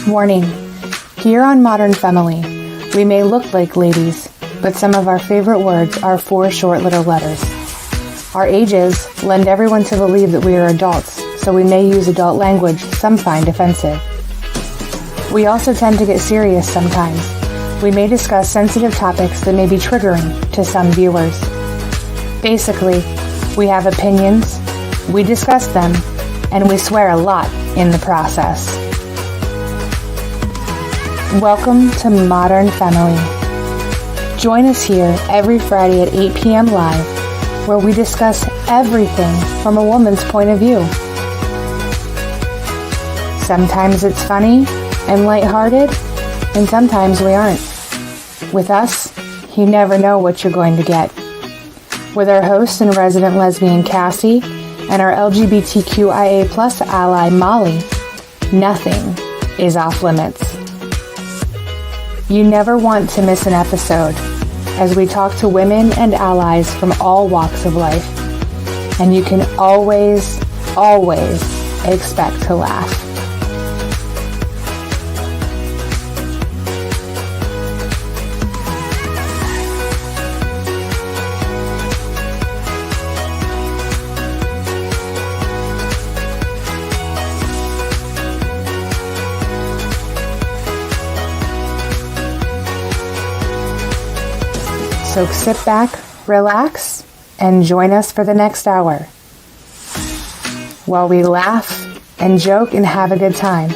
Warning. Here on Modern Femme-ily, we may look like ladies, but some of our favorite words are 4 short little letters. Our ages lend everyone to believe that we are adults, so we may use adult language some find offensive. We also tend to get serious sometimes. We may discuss sensitive topics that may be triggering to some viewers. Basically, we have opinions, we discuss them, and we swear a lot in the process. Welcome to Modern Femme-ily. Join us here every Friday at 8 p.m. live, where we discuss everything from a woman's point of view. Sometimes it's funny and lighthearted, and sometimes we aren't. With us, you never know what you're going to get. With our host and resident lesbian Cassie, and our LGBTQIA+ ally Molly, nothing is off limits. You never want to miss an episode, as we talk to women and allies from all walks of life, and you can always expect to laugh. So sit back, relax, and join us for the next hour, while we laugh and joke and have a good time.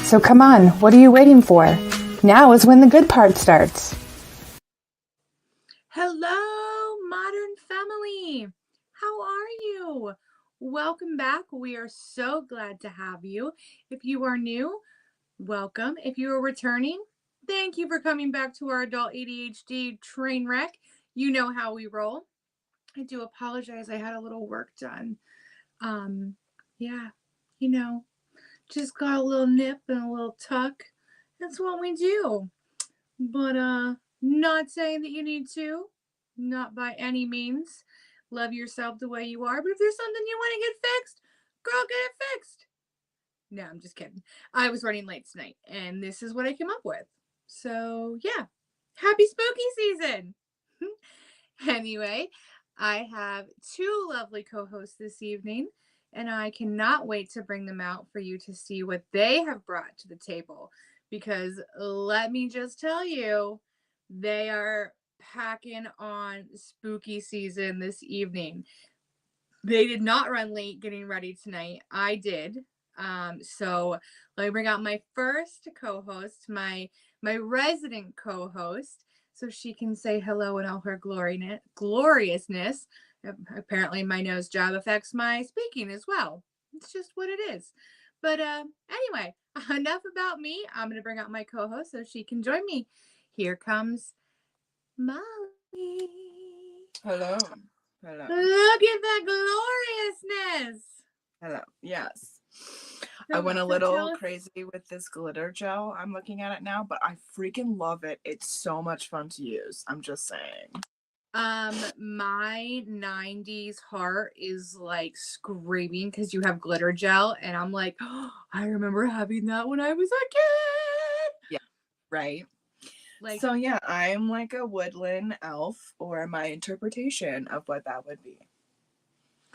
So come on, what are you waiting for? Now is when the good part starts. Hello, Modern Femme-ily. How are you? Welcome back. We are so glad to have you. If you are new, welcome. If you are returning, thank you for coming back to our adult ADHD train wreck. You know how we roll. I do apologize. I had a little work done. Just got a little nip and a little tuck. That's what we do. But not saying that you need to. Not by any means. Love yourself the way you are. But if there's something you want to get fixed, girl, get it fixed. No, I'm just kidding. I was running late tonight, and this is what I came up with. So, yeah. Happy spooky season! Anyway, I have 2 lovely co-hosts this evening, and I cannot wait to bring them out for you to see what they have brought to the table. Because let me just tell you, they are packing on spooky season this evening. They did not run late getting ready tonight. I did. So let me bring out my first co-host, my resident co-host, so she can say hello in all her gloriousness. Apparently my nose job affects my speaking as well. It's just what it is. But anyway, enough about me. I'm going to bring out my co-host so she can join me. Here comes Molly. Hello. Hello. Look at that gloriousness. Hello. Yes. I went a little crazy with this glitter gel. I'm looking at it now, but I freaking love it. It's so much fun to use. I'm just saying. My 90s heart is like screaming because you have glitter gel, and I'm like, oh, I remember having that when I was a kid. Yeah, right. Like, so yeah, I'm like a woodland elf, or my interpretation of what that would be.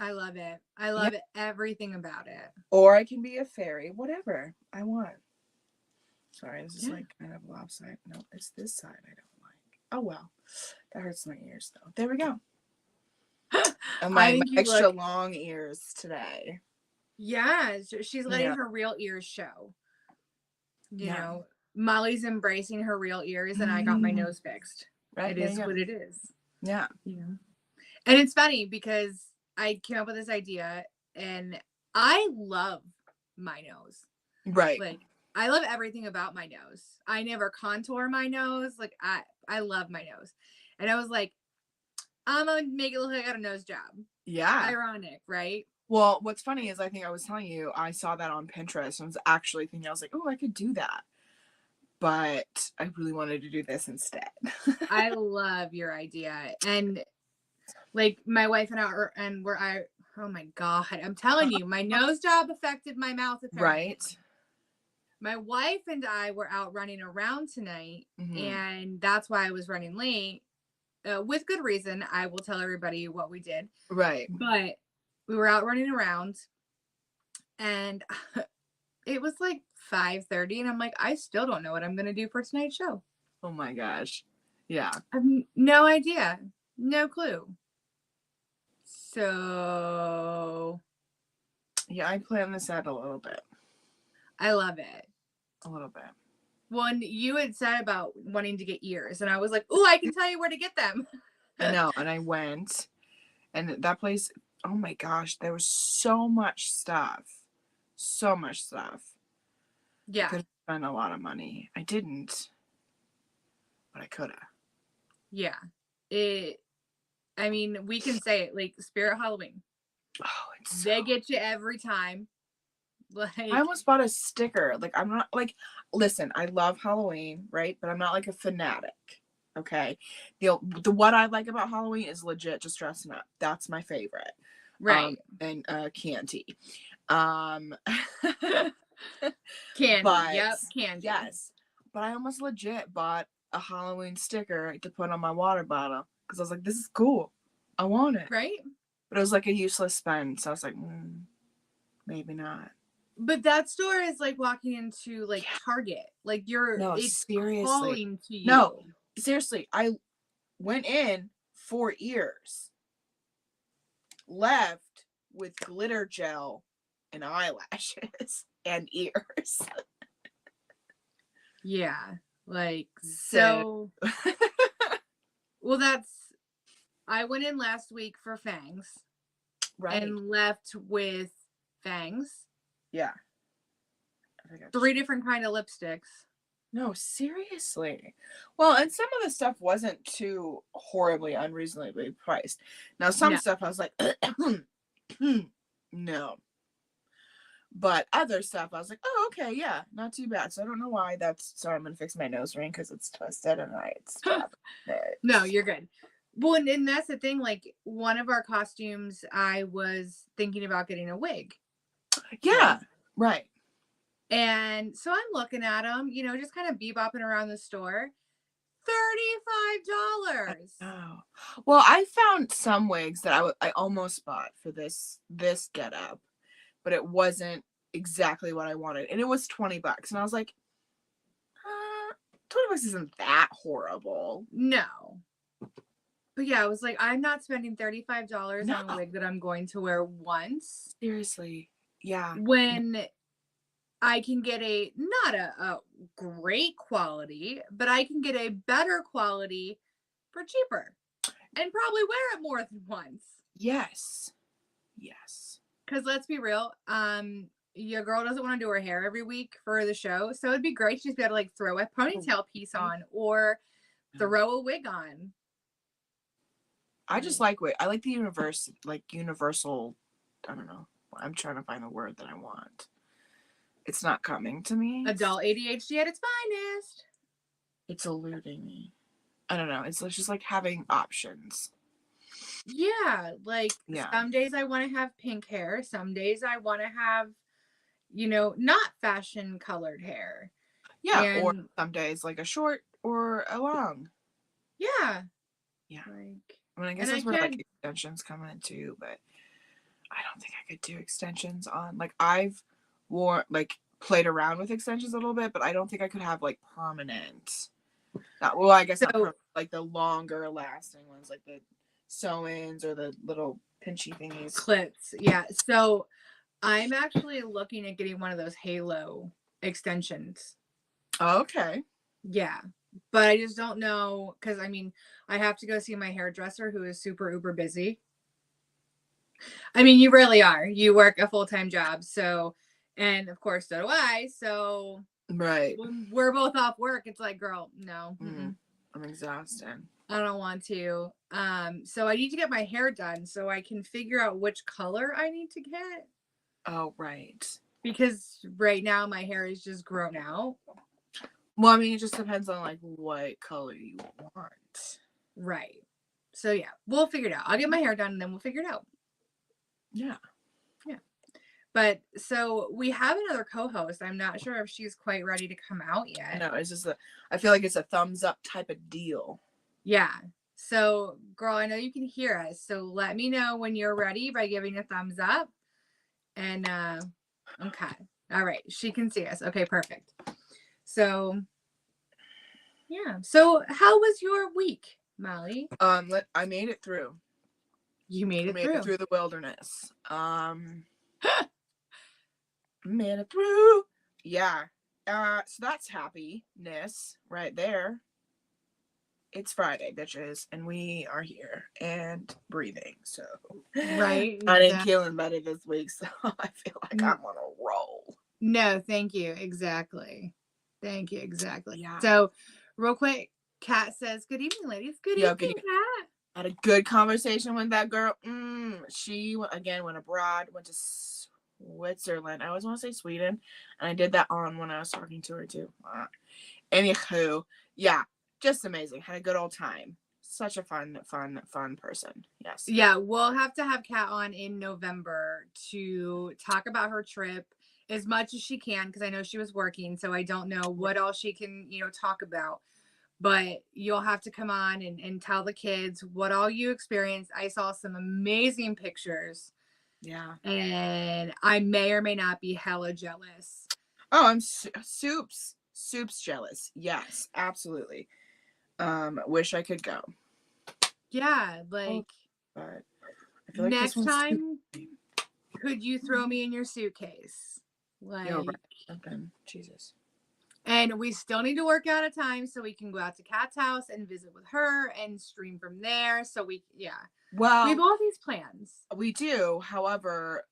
I love it. I love it. Everything about it. Or I can be a fairy, whatever I want. Sorry, this is like kind of lopsided. No, it's this side I don't like. Oh well, that hurts my ears though. There we go. And my extra long ears today. Yeah, she's letting her real ears show. You know, Molly's embracing her real ears, and I got my nose fixed. Right, it is what it is. Yeah. And it's funny because I came up with this idea, and I love my nose. Right. Like, I love everything about my nose. I never contour my nose. Like, I love my nose. And I was like, I'm going to make it look like I got a nose job. Yeah. Ironic, right? Well, what's funny is I think I was telling you, I saw that on Pinterest and was actually thinking, I was like, oh, I could do that. But I really wanted to do this instead. I love your idea. And like my wife and oh my God, I'm telling you, my nose job affected my mouth apparently. Right. My wife and I were out running around tonight, and that's why I was running late. With good reason. I will tell everybody what we did. Right. But we were out running around, and it was like 5:30, and I'm like, I still don't know what I'm going to do for tonight's show. Oh my gosh. Yeah. I have no idea. No clue. So. Yeah, I planned this out a little bit. I love it. A little bit. When you had said about wanting to get ears, and I was like, "Ooh, I can tell you where to get them." I know, and I went, and that place, oh my gosh, there was so much stuff. So much stuff. Yeah. I could have spent a lot of money. I didn't, but I could have. Yeah. I mean, we can say it, like, Spirit Halloween. Oh, they get you every time. Like, I almost bought a sticker. Like, I'm not, like, listen, I love Halloween, right? But I'm not, like, a fanatic, okay? The what I like about Halloween is legit just dressing up. That's my favorite. Right. And candy. Candy. But, yep, candy. Yes. But I almost legit bought a Halloween sticker to put on my water bottle. Because I was like, this is cool. I want it. Right? But it was, like, a useless spend. So I was like, maybe not. But that store is like walking into like Target. Like it's seriously calling to you. No, seriously. I went in for ears, left with glitter gel and eyelashes and ears. Yeah, like so. Well, I went in last week for fangs, right, and left with fangs. Yeah. 3 different kind of lipsticks. No, seriously. Well, and some of the stuff wasn't too horribly unreasonably priced. Now, some stuff I was like, no. But other stuff I was like, oh, okay, yeah, not too bad. So I don't know why sorry, I'm going to fix my nose ring because it's twisted and it's No, you're good. Well, and that's the thing. Like, one of our costumes, I was thinking about getting a wig. Yeah, right. And so I'm looking at them, just kind of bebopping around the store. $35. Oh, well, I found some wigs that I almost bought for this get up, but it wasn't exactly what I wanted, and it was $20, and I was like, $20 isn't that horrible. No. But yeah, I was like, I'm not spending $35 on a wig that I'm going to wear once. Seriously. Yeah. When I can get not a great quality, but I can get a better quality for cheaper and probably wear it more than once. Yes. Because let's be real, your girl doesn't want to do her hair every week for the show. So it'd be great to just be able to like throw a ponytail piece on or throw a wig on. I just like wig. I like the universal, I don't know. I'm trying to find the word that I want. It's not coming to me. Adult ADHD at its finest. It's eluding me. I don't know. It's just like having options. Yeah. Like some days I want to have pink hair. Some days I want to have, not fashion colored hair. Yeah. Or some days like a short or a long. Yeah. Yeah. Like, I mean, I guess that's where like extensions come in too, but I don't think I could do extensions on. Like I've played around with extensions a little bit, but I don't think I could have like permanent. I guess not permanent, like the longer lasting ones, like the sew-ins or the little pinchy thingies. Clips, yeah. So I'm actually looking at getting one of those halo extensions. Oh, okay. Yeah. But I just don't know, because I mean, I have to go see my hairdresser who is super uber busy. I mean, you really are. You work a full-time job, so, and of course, so do I. So, right. When we're both off work, it's like, girl, no. I'm exhausted. I don't want to. So I need to get my hair done so I can figure out which color I need to get. Oh, right. Because right now my hair is just grown out. Well, I mean, it just depends on like what color you want. Right. So yeah, we'll figure it out. I'll get my hair done and then we'll figure it out. Yeah. Yeah. But so we have another co-host. I'm not sure if she's quite ready to come out yet. No, it's just I feel like it's a thumbs up type of deal. Yeah. So, girl, I know you can hear us. So let me know when you're ready by giving a thumbs up. And okay. All right. She can see us. Okay, perfect. So yeah. So how was your week, Molly? I made it through. You made I it made through. it through the wilderness. Made it through. Yeah. So that's happiness right there. It's Friday, bitches, and we are here and breathing. So Right. I didn't kill anybody this week, so I feel like I'm on a roll. No, thank you. Exactly. Thank you. Exactly. Yeah. So, real quick, Kat says, "Good evening, ladies." Good evening, Kat. Had a good conversation with that girl. She again went abroad, went to Switzerland. I always want to say Sweden, and I did that on when I was talking to her too. Anywho, yeah, just amazing. Had a good old time. Such a fun person. Yes. Yeah, we'll have to have Kat on in November to talk about her trip as much as she can, because I know she was working, so I don't know what all she can, talk about. But you'll have to come on and tell the kids what all you experienced. I saw some amazing pictures. Yeah. And I may or may not be hella jealous. Oh, I'm soups jealous. Yes, absolutely. Wish I could go. Yeah, like but I feel like next time, could you throw me in your suitcase? Like, right. Okay. Jesus. And we still need to work out a time so we can go out to Kat's house and visit with her and stream from there. So we have all these plans. We do. However,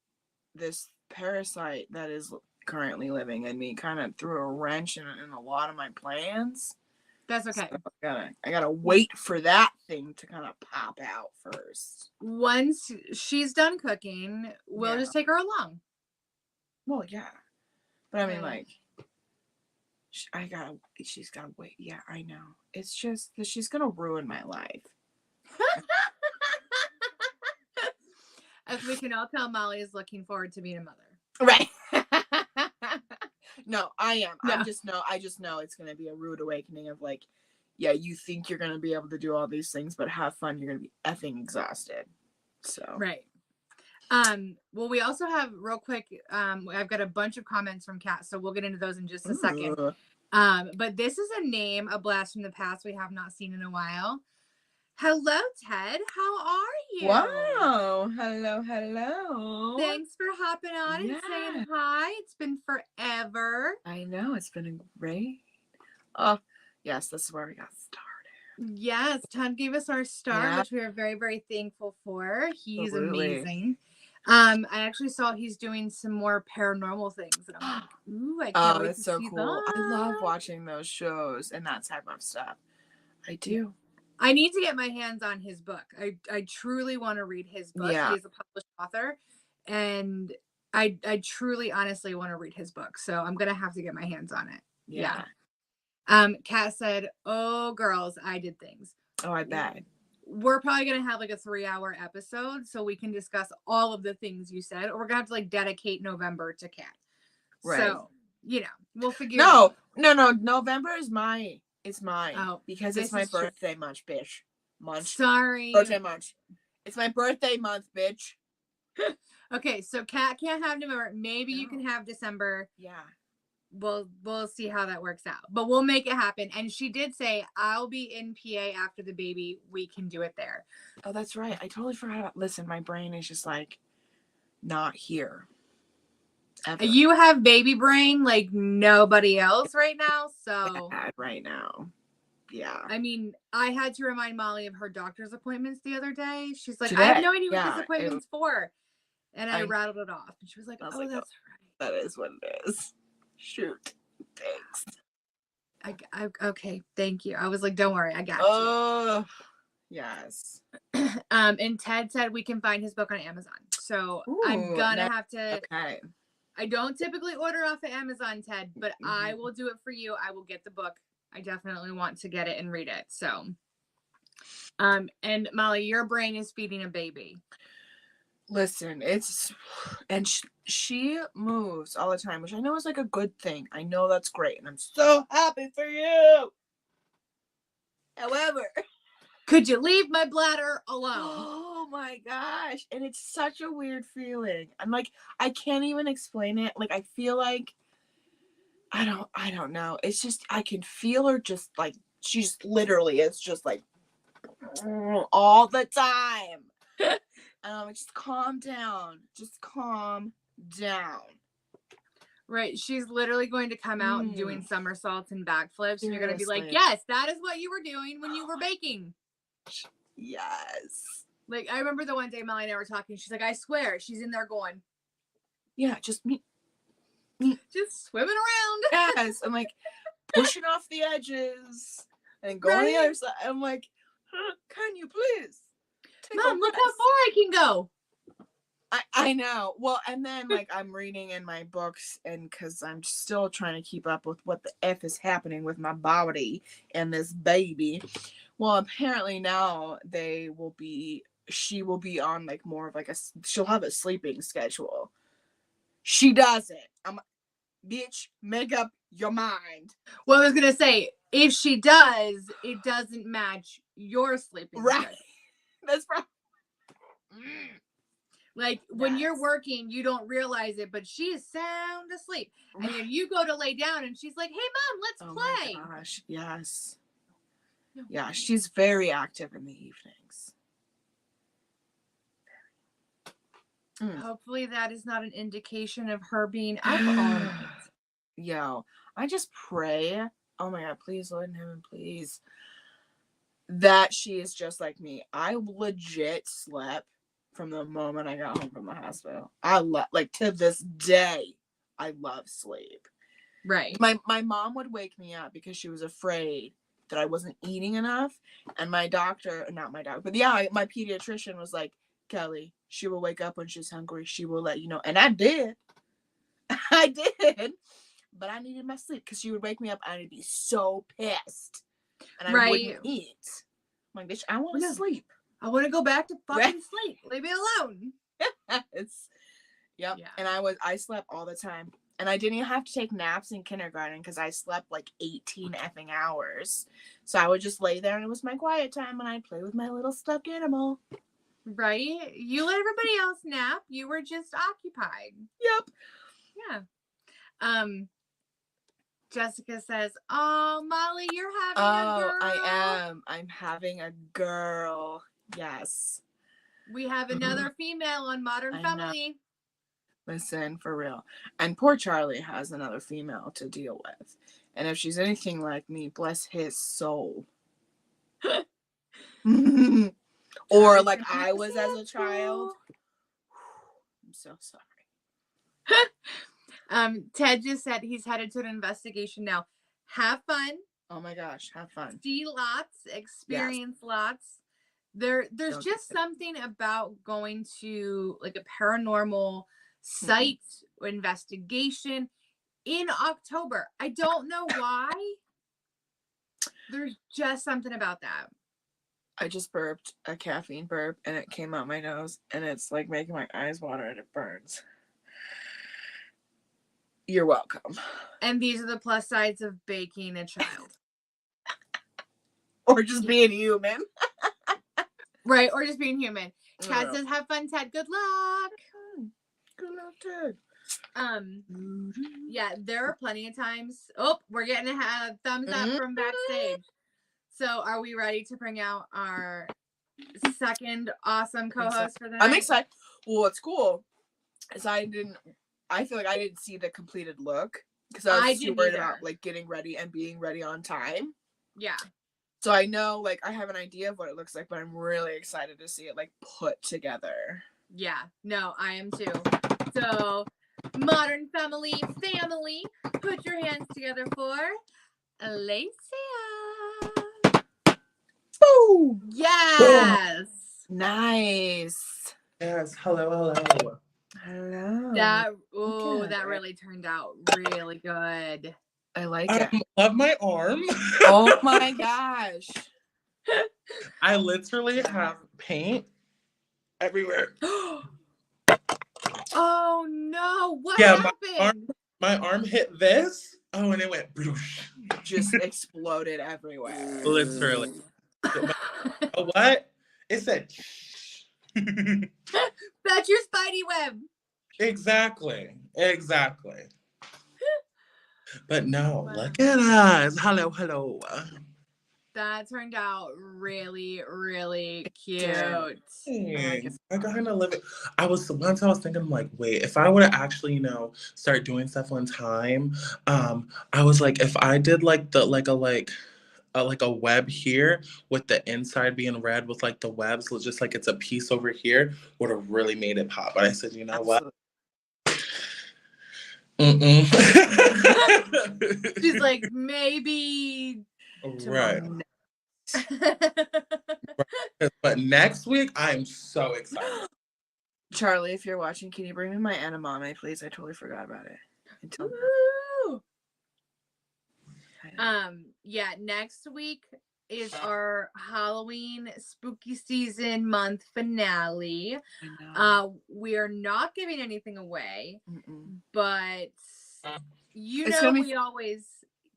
this parasite that is currently living in me kind of threw a wrench in a lot of my plans. That's okay. So I gotta wait for that thing to kind of pop out first. Once she's done cooking, we'll just take her along. Well, yeah, but I mean, like, she's gotta wait. Yeah, I know. It's just that she's gonna ruin my life. As we can all tell, Molly is looking forward to being a mother. Right. No, I am. No. I just know it's going to be a rude awakening of like, yeah, you think you're going to be able to do all these things, but have fun. You're going to be effing exhausted. So. Right. Well, we also have real quick, I've got a bunch of comments from Kat, so we'll get into those in just a second. But this is a blast from the past we have not seen in a while. Hello, Ted. How are you? Wow. Hello. Thanks for hopping on and saying hi. It's been forever. I know. It's been great. Oh, yes. This is where we got started. Yes. Ted gave us our start, which we are very, very thankful for. He's amazing. I actually saw he's doing some more paranormal things. And I'm like, ooh, I can't wait to so see cool. that. I love watching those shows and that type of stuff. I do. I need to get my hands on his book. I truly want to read his book. Yeah. He's a published author. And I truly, honestly want to read his book. So I'm going to have to get my hands on it. Yeah. Kat said, "Oh, girls, I did things." Oh, I bet. We're probably going to have like a 3-hour episode so we can discuss all of the things you said. Or we're going to have to like dedicate November to Kat. Right. So, we'll figure it out. No. November is mine. It's mine. Oh, because it's my birthday month, bitch. Sorry. Birthday month. It's my birthday month, bitch. Okay, so Kat can't have November. Maybe you can have December. Yeah. We'll see how that works out. But we'll make it happen. And she did say, I'll be in PA after the baby. We can do it there. Oh, that's right. I totally forgot about. Listen, my brain is just like not here. Ever. You have baby brain like nobody else right now. So bad right now. Yeah. I mean, I had to remind Molly of her doctor's appointments the other day. She's like, Today? I have no idea what this appointment's for. And I rattled it off. And she was like, oh, that's right. That is what it is. Shoot. Thanks. Okay. Thank you. I was like, don't worry. I got you. Oh, yes. And Ted said we can find his book on Amazon. So I'm going to have to. Okay. I don't typically order off of Amazon, Ted, but I will do it for you. I will get the book. I definitely want to get it and read it. So, and Molly, your brain is feeding a baby. Listen, and she moves all the time, which I know is like a good thing. I know that's great, and I'm so happy for you. However, could you leave my bladder alone? Oh my gosh, and it's such a weird feeling. I'm like, I can't even explain it. Like, I feel like I don't know. It's just I can feel her just like she's literally it's just like all the time. And I'm like, just calm down. Just calm down. Right. She's literally going to come out doing somersaults and backflips. And you're going to be like, Seriously. yes, that is what you were doing when you were baking. Yes. Like, I remember the one day Melly and I were talking. She's like, I swear, she's in there going, Yeah, just me. just swimming around. Yes. I'm like pushing off the edges and going to the other side. I'm like, can you please? Mom, look how far I can go. I know. Well, and then like I'm reading in my books, and because I'm still trying to keep up with what the F is happening with my body and this baby. Well, apparently now she will be on like more of like she'll have a sleeping schedule. She doesn't. Bitch, make up your mind. Well, I was going to say, if she does, it doesn't match your sleeping schedule. That's right. Like, when you're working, you don't realize it, but she is sound asleep. And then you go to lay down, and she's like, hey, Mom, let's play. Oh, my gosh. Yes. Yeah, she's very active in the evenings. Hopefully that is not an indication of her being up all night. Yo, I just pray, oh my God, please, Lord in heaven, please, that she is just like me. I legit slept from the moment I got home from the hospital. Like to this day, I love sleep. Right. My mom would wake me up because she was afraid that I wasn't eating enough. And my pediatrician was like, Kelly, she will wake up when she's hungry. She will let you know. And I did. I did. But I needed my sleep because she would wake me up and I'd be so pissed. And I wouldn't eat. I'm like, bitch, I want to sleep. I want to go back to fucking sleep. Leave me alone. Yep. Yeah. And I slept all the time. And I didn't even have to take naps in kindergarten because I slept like 18 effing hours. So I would just lay there and it was my quiet time and I'd play with my little stuffed animal. Right? You let everybody else nap. You were just occupied. Yep. Yeah. Jessica says, oh, Molly, you're having a girl. I am. I'm having a girl. Yes. We have another female on Modern Femme-ily. Listen, for real. And poor Charlie has another female to deal with. And if she's anything like me, bless his soul. Or like I was as a child. I'm so sorry. Ted just said he's headed to an investigation now. Have fun. Oh my gosh, have fun. See lots, experience lots. There's just something about going to like a paranormal site investigation in October. I don't know why. There's just something about that. I just burped a caffeine burp and it came out my nose and it's like making my eyes water and it burns. You're welcome. And these are the plus sides of baking a child. Or just being human. Right, or just being human. Ted says, have fun, Ted. Good luck. Good luck, Ted. Yeah, there are plenty of times. Oh, we're getting a thumbs up from backstage. So are we ready to bring out our second awesome co-host for the night? I'm excited. Well, what's cool is I feel like I didn't see the completed look because I was too worried about like getting ready and being ready on time. Yeah. So I know like I have an idea of what it looks like, but I'm really excited to see it like put together. Yeah. No, I am too. So Modern Femme-ily family, put your hands together for Alicia. Boom! Yes. Boom. Nice. Yes. Hello. That really turned out really good. I like it. I love my arm. Oh my gosh. I literally have paint everywhere. Oh no! What Yeah, happened? my arm hit this. Oh, and it went bloosh. Just exploded everywhere. Literally. Oh, what? It said. That's your spidey web. Exactly. But no, Wow. look at us. Hello. That turned out really, really cute. I kind of live it. I was thinking, I'm like, wait, if I would have actually, start doing stuff on time, I was like, if I did like a web here with the inside being red with like the webs, just like it's a piece over here, would have really made it pop. But I said, you know what? She's like, maybe Right. tomorrow. But next week, I'm so excited. Charlie, if you're watching, can you bring me my edamame, please? I totally forgot about it. Until Woo! Yeah, next week is our Halloween spooky season month finale. We are not giving anything away, but we always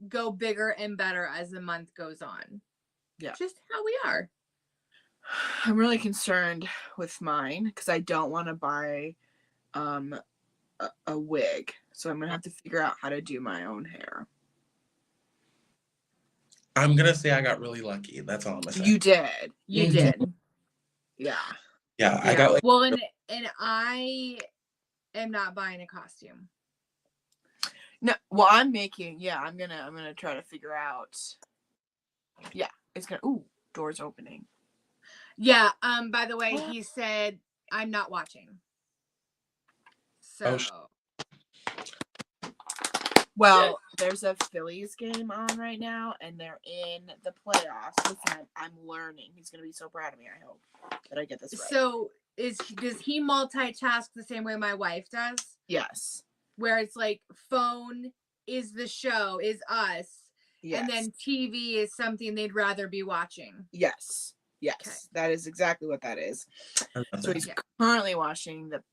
go bigger and better as the month goes on. Yeah. Just how we are. I'm really concerned with mine because I don't want to buy a wig. So I'm going to have to figure out how to do my own hair. I'm going to say I got really lucky. That's all I'm going to say. You did. You did. Yeah. Yeah, I got well, and I am not buying a costume. No, well, I'm gonna try to figure out. Yeah, it's gonna. Ooh, doors opening. Yeah. By the way, he said I'm not watching. So. Well, there's a Phillies game on right now, and they're in the playoffs. Listen, I'm learning. He's gonna be so proud of me. I hope that I get this right. So, does he multitask the same way my wife does? Yes. Where it's like phone is the show, is us, and then TV is something they'd rather be watching. Yes. Okay. That is exactly what that is. So he's currently watching the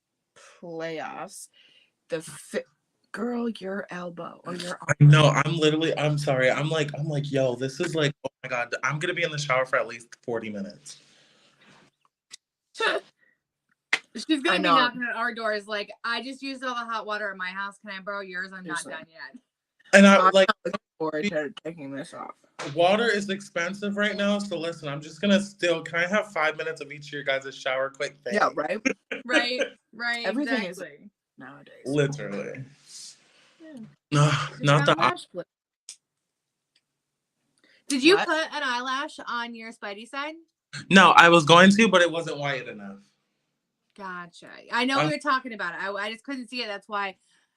playoffs. Girl, your elbow or your arm. I know. I'm sorry. I'm like, yo, this is like, oh my God, I'm going to be in the shower for at least 40 minutes. She's going to be knocking at our doors like, I just used all the hot water at my house. Can I borrow yours? I'm not done yet. And I'm looking forward to taking this off. Water is expensive right now. So listen, I'm just going to can I have 5 minutes of each of your guys' shower quick thing? Yeah, right? right. Everything exactly. is nowadays. Yeah. Literally. No, not the Did you put an eyelash on your Spidey side? No, I was going to, but it wasn't white enough. Gotcha. I know we were talking about it. I just couldn't see it. That's why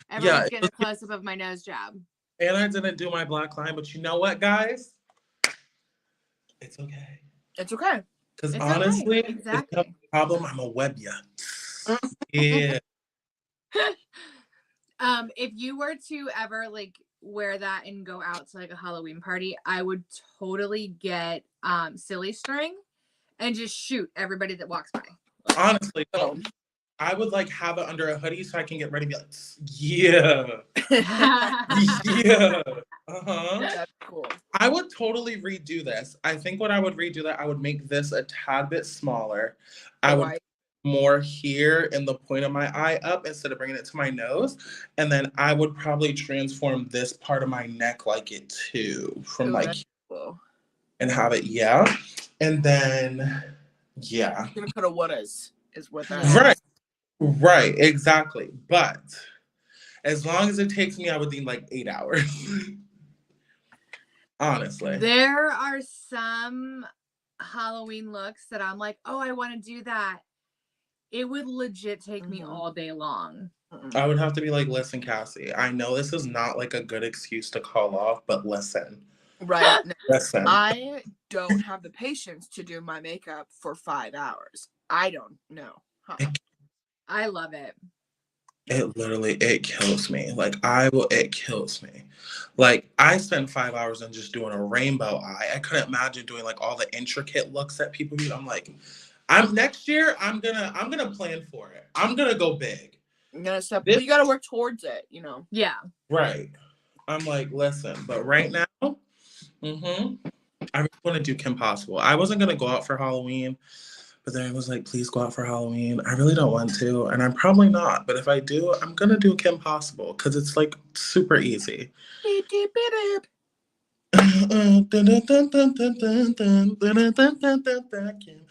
everyone's getting a close-up of my nose job. And I didn't do my black line, but you know what, guys? It's okay. It's okay. Because honestly, it's no problem. I'm a web ya. Yeah. If you were to ever like wear that and go out to like a Halloween party, I would totally get silly string and just shoot everybody that walks by. Honestly, I would like have it under a hoodie so I can get ready to be like, yeah. Yeah. That's cool. I would totally redo this. I think what I would redo that, I would make this a tad bit smaller. I would more here in the point of my eye up instead of bringing it to my nose. And then I would probably transform this part of my neck like it too. From cool. And have it, And then, You're going to put a what is what that is. Right, exactly. But as long as it takes me, I would need like 8 hours. Honestly. There are some Halloween looks that I'm like, oh, I want to do that. It would legit take me all day long. I would have to be like, listen, Cassie, I know this is not like a good excuse to call off, but listen. Right. Listen. I don't have the patience to do my makeup for 5 hours. I don't know. I love it. It kills me. Like, it kills me. Like, I spend 5 hours on just doing a rainbow eye. I couldn't imagine doing like all the intricate looks that people do. I'm like, next year, I'm gonna plan for it. I'm gonna go big. I'm gonna step. But you gotta work towards it, you know. Yeah. Right. I'm like, listen, but right now, I really want to do Kim Possible. I wasn't gonna go out for Halloween, but then I was like, please go out for Halloween. I really don't want to, and I'm probably not. But if I do, I'm gonna do Kim Possible because it's like super easy. Beep, beep, beep, beep.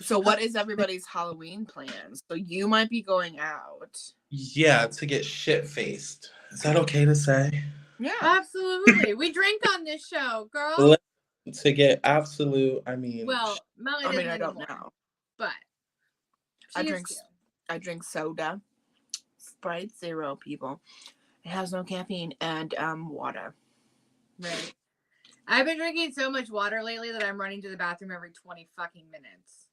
So what is everybody's Halloween plans? So you might be going out. Yeah, to get shit-faced. Is that okay to say? Yeah. Absolutely. We drink on this show, girl. To get absolute, I mean... Well, Molly doesn't I don't anymore, know. but I drink soda. Sprite Zero, people. It has no caffeine and water. Right. I've been drinking so much water lately that I'm running to the bathroom every 20 fucking minutes.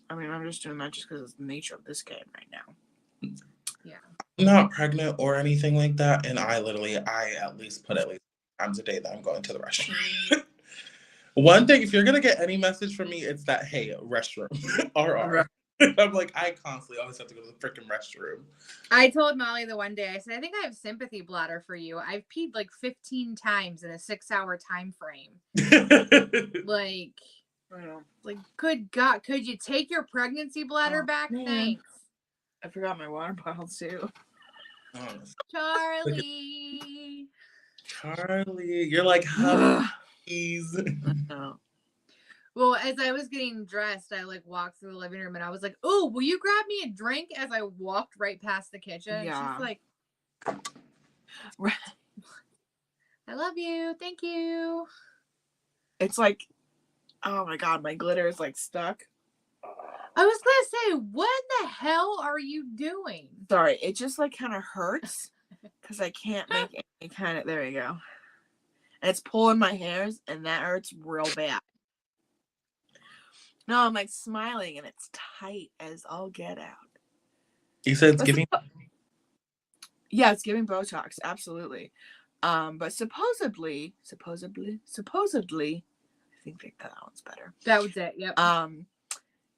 I mean, I'm just doing that just because it's the nature of this game right now. Yeah. I'm not pregnant or anything like that, and I at least put at least times a day that I'm going to the restroom. One thing, if you're gonna get any message from me, it's that, hey, restroom. RR. I'm like, I constantly always have to go to the freaking restroom. I told Molly the one day, I said, I think I have sympathy bladder for you. I've peed like 15 times in a 6-hour time frame. Like, good God, could you take your pregnancy bladder back? Man. Thanks. I forgot my water bottle too. Charlie, you're like, please. No. Well, as I was getting dressed, I like walked through the living room and I was like, oh, will you grab me a drink as I walked right past the kitchen? Yeah. She's like, I love you. Thank you. It's like, oh my God, my glitter is like stuck. I was going to say, what the hell are you doing? Sorry, it just like kind of hurts because I can't make any kind of, there you go. And it's pulling my hairs and that hurts real bad. No, I'm like smiling and it's tight as all get out. You said it's giving... Yeah, it's giving Botox, absolutely. But supposedly, I think that one's better. That was it, yep.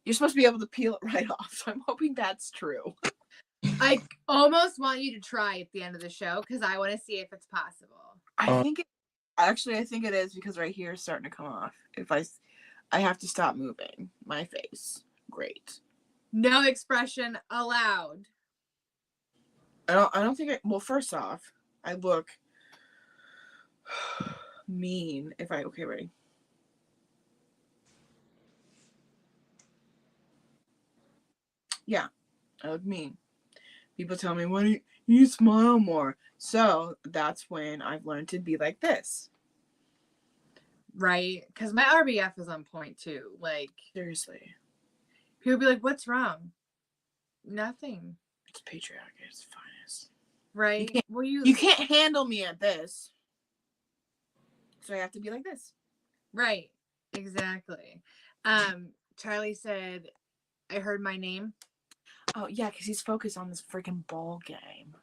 You're supposed to be able to peel it right off, so I'm hoping that's true. I almost want you to try at the end of the show because I want to see if it's possible. I think it is because right here is starting to come off. If I have to stop moving my face. Great. No expression allowed. I don't think well, first off, I look mean if I okay, ready. Yeah, I look mean. People tell me, why don't you smile more? So that's when I've learned to be like this. Right? Because my RBF is on point too. Like, seriously. People be like, what's wrong? Nothing. It's patriarchy at its finest. Right? You can't handle me at this. So I have to be like this. Right. Exactly. Charlie said, I heard my name. Oh, yeah, because he's focused on this freaking ball game.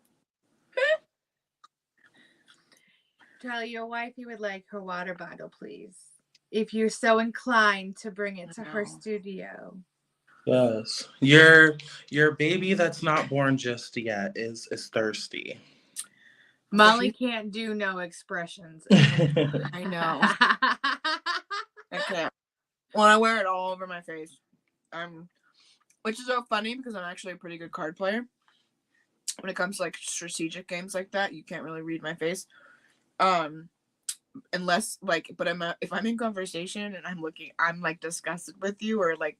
Charlie, your wifey would like her water bottle, please. If you're so inclined to bring it to her studio. Yes. Your baby that's not born just yet is thirsty. Molly can't do no expressions. I know. I can't. When I wear it all over my face, which is so funny because I'm actually a pretty good card player. When it comes to like strategic games like that, you can't really read my face. Unless like, but if I'm in conversation and I'm like disgusted with you or like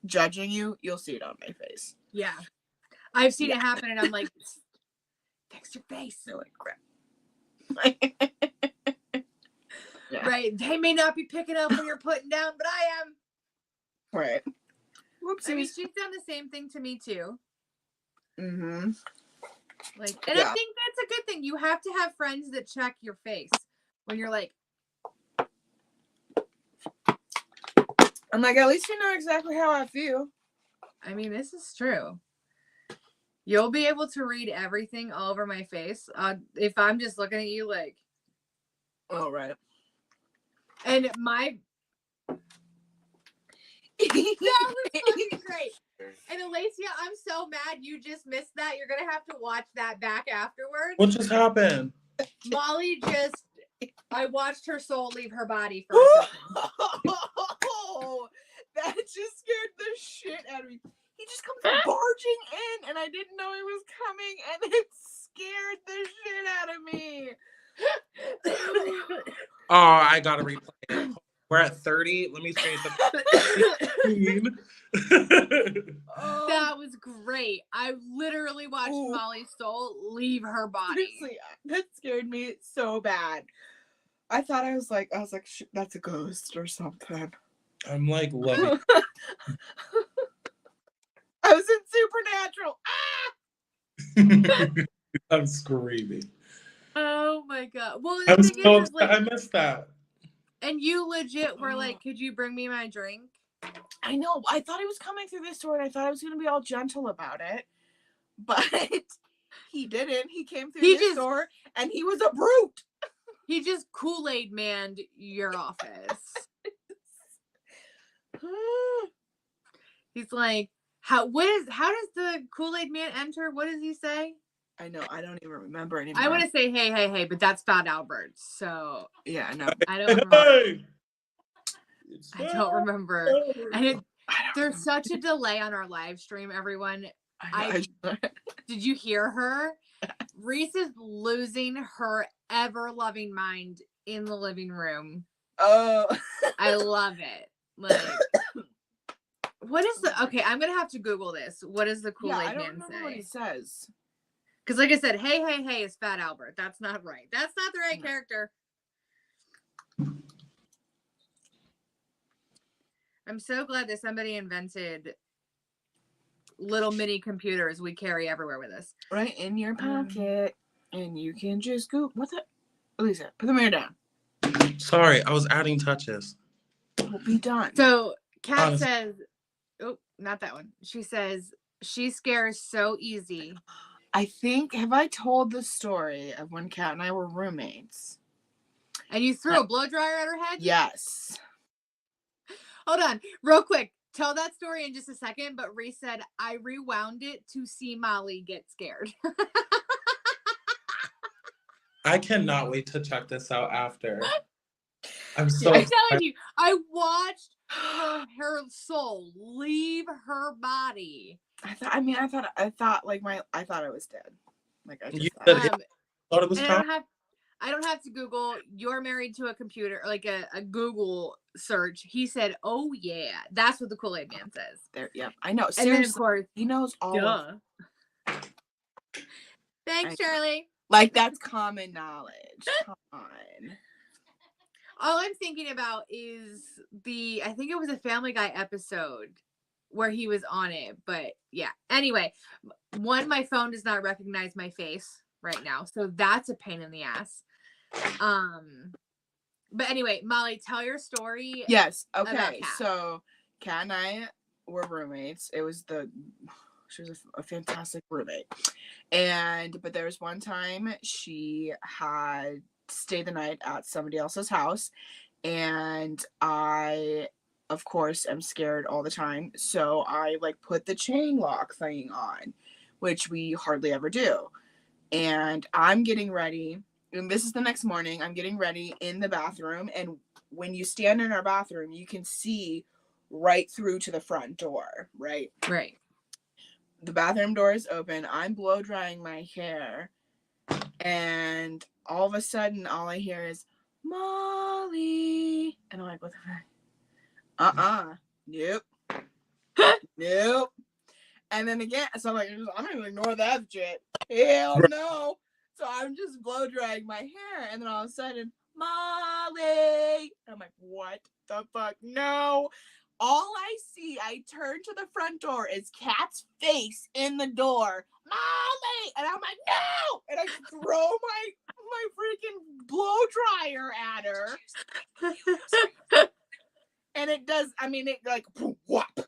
judging you, you'll see it on my face. Yeah. I've seen it happen and I'm like, fix your face. They're like, crap. Yeah. Right. They may not be picking up when you're putting down, but I am. Right. Whoopsies. I mean, she's done the same thing to me too. Mm-hmm. Like, and I think that's a good thing. You have to have friends that check your face when you're like, I'm like, at least you know exactly how I feel. I mean, this is true. You'll be able to read everything all over my face. If I'm just looking at you like, oh, right. And That was fucking great. And Alacia, I'm so mad you just missed that. You're gonna have to watch that back afterwards. What just happened? Molly I watched her soul leave her body for a second. Oh, that just scared the shit out of me. He just comes barging in, and I didn't know he was coming, and it scared the shit out of me. Oh, I gotta replay it. We're at 30. Let me screen something. That was great. I literally watched Molly's soul leave her body. Seriously, that scared me so bad. I thought I was like, that's a ghost or something. I'm like loving. I was in Supernatural. I'm screaming. Oh my god. Well, the I'm thing so is, like, I missed that. and you legit were like, could you bring me my drink? I know. I thought he was coming through this door, and I thought I was going to be all gentle about it. But he didn't. He came through this door, and he was a brute. He just Kool-Aid manned your office. He's like, how does the Kool-Aid man enter? What does he say? I know. I don't even remember anymore. I want to say, hey, but that's Fat Albert. So yeah, no. I don't remember. I don't remember. And there's such a delay on our live stream, everyone. Did you hear her? Reese is losing her ever-loving mind in the living room. Oh. I love it. Like, what is okay, I'm going to have to Google this. What does the Kool-Aid man say? What he says. Because like I said, hey, is Fat Albert. That's not right. That's not the right character. I'm so glad that somebody invented little mini computers we carry everywhere with us. Right in your pocket. And you can just go. What the? Lisa, put the mirror down. Sorry, I was adding touches. We'll be done. So, Kat says, oh, not that one. She says, she scares so easy. I think, have I told the story of when Kat and I were roommates? And you threw a blow dryer at her head? Yes. Hold on, real quick. Tell that story in just a second, but Reese said, I rewound it to see Molly get scared. I cannot wait to check this out after. I'm telling you, I watched her soul leave her body. I thought I was dead. Like I just thought it was I don't have to Google. You're married to a computer, like a Google search. He said, "Oh yeah, that's what the Kool-Aid man says." There, yeah, I know. And then of course he knows all. Duh. Thanks, Charlie. Like that's common knowledge. Come on. All I'm thinking about is I think it was a Family Guy episode where he was on it, but yeah. Anyway, my phone does not recognize my face right now, so that's a pain in the ass. But anyway, Molly, tell your story. Yes. Okay. So Kat and I were roommates. She was a fantastic roommate. But there was one time she had stayed the night at somebody else's house, and I, of course, am scared all the time. So I put the chain lock thing on, which we hardly ever do. And I'm getting ready, and this is the next morning. I'm getting ready in the bathroom, and when you stand in our bathroom, you can see right through to the front door, right? Right. The bathroom door is open. I'm blow drying my hair, and all of a sudden, all I hear is Molly, and I'm like, what the fuck? Nope. Nope. And then again, so I'm like, I'm gonna ignore that shit. Hell no. So I'm just blow drying my hair, and then all of a sudden, Molly. I'm like, what the fuck? No. All I see, I turn to the front door, is Kat's face in the door. Molly! And I'm like, no! And I throw my freaking blow dryer at her. And it does, it whop.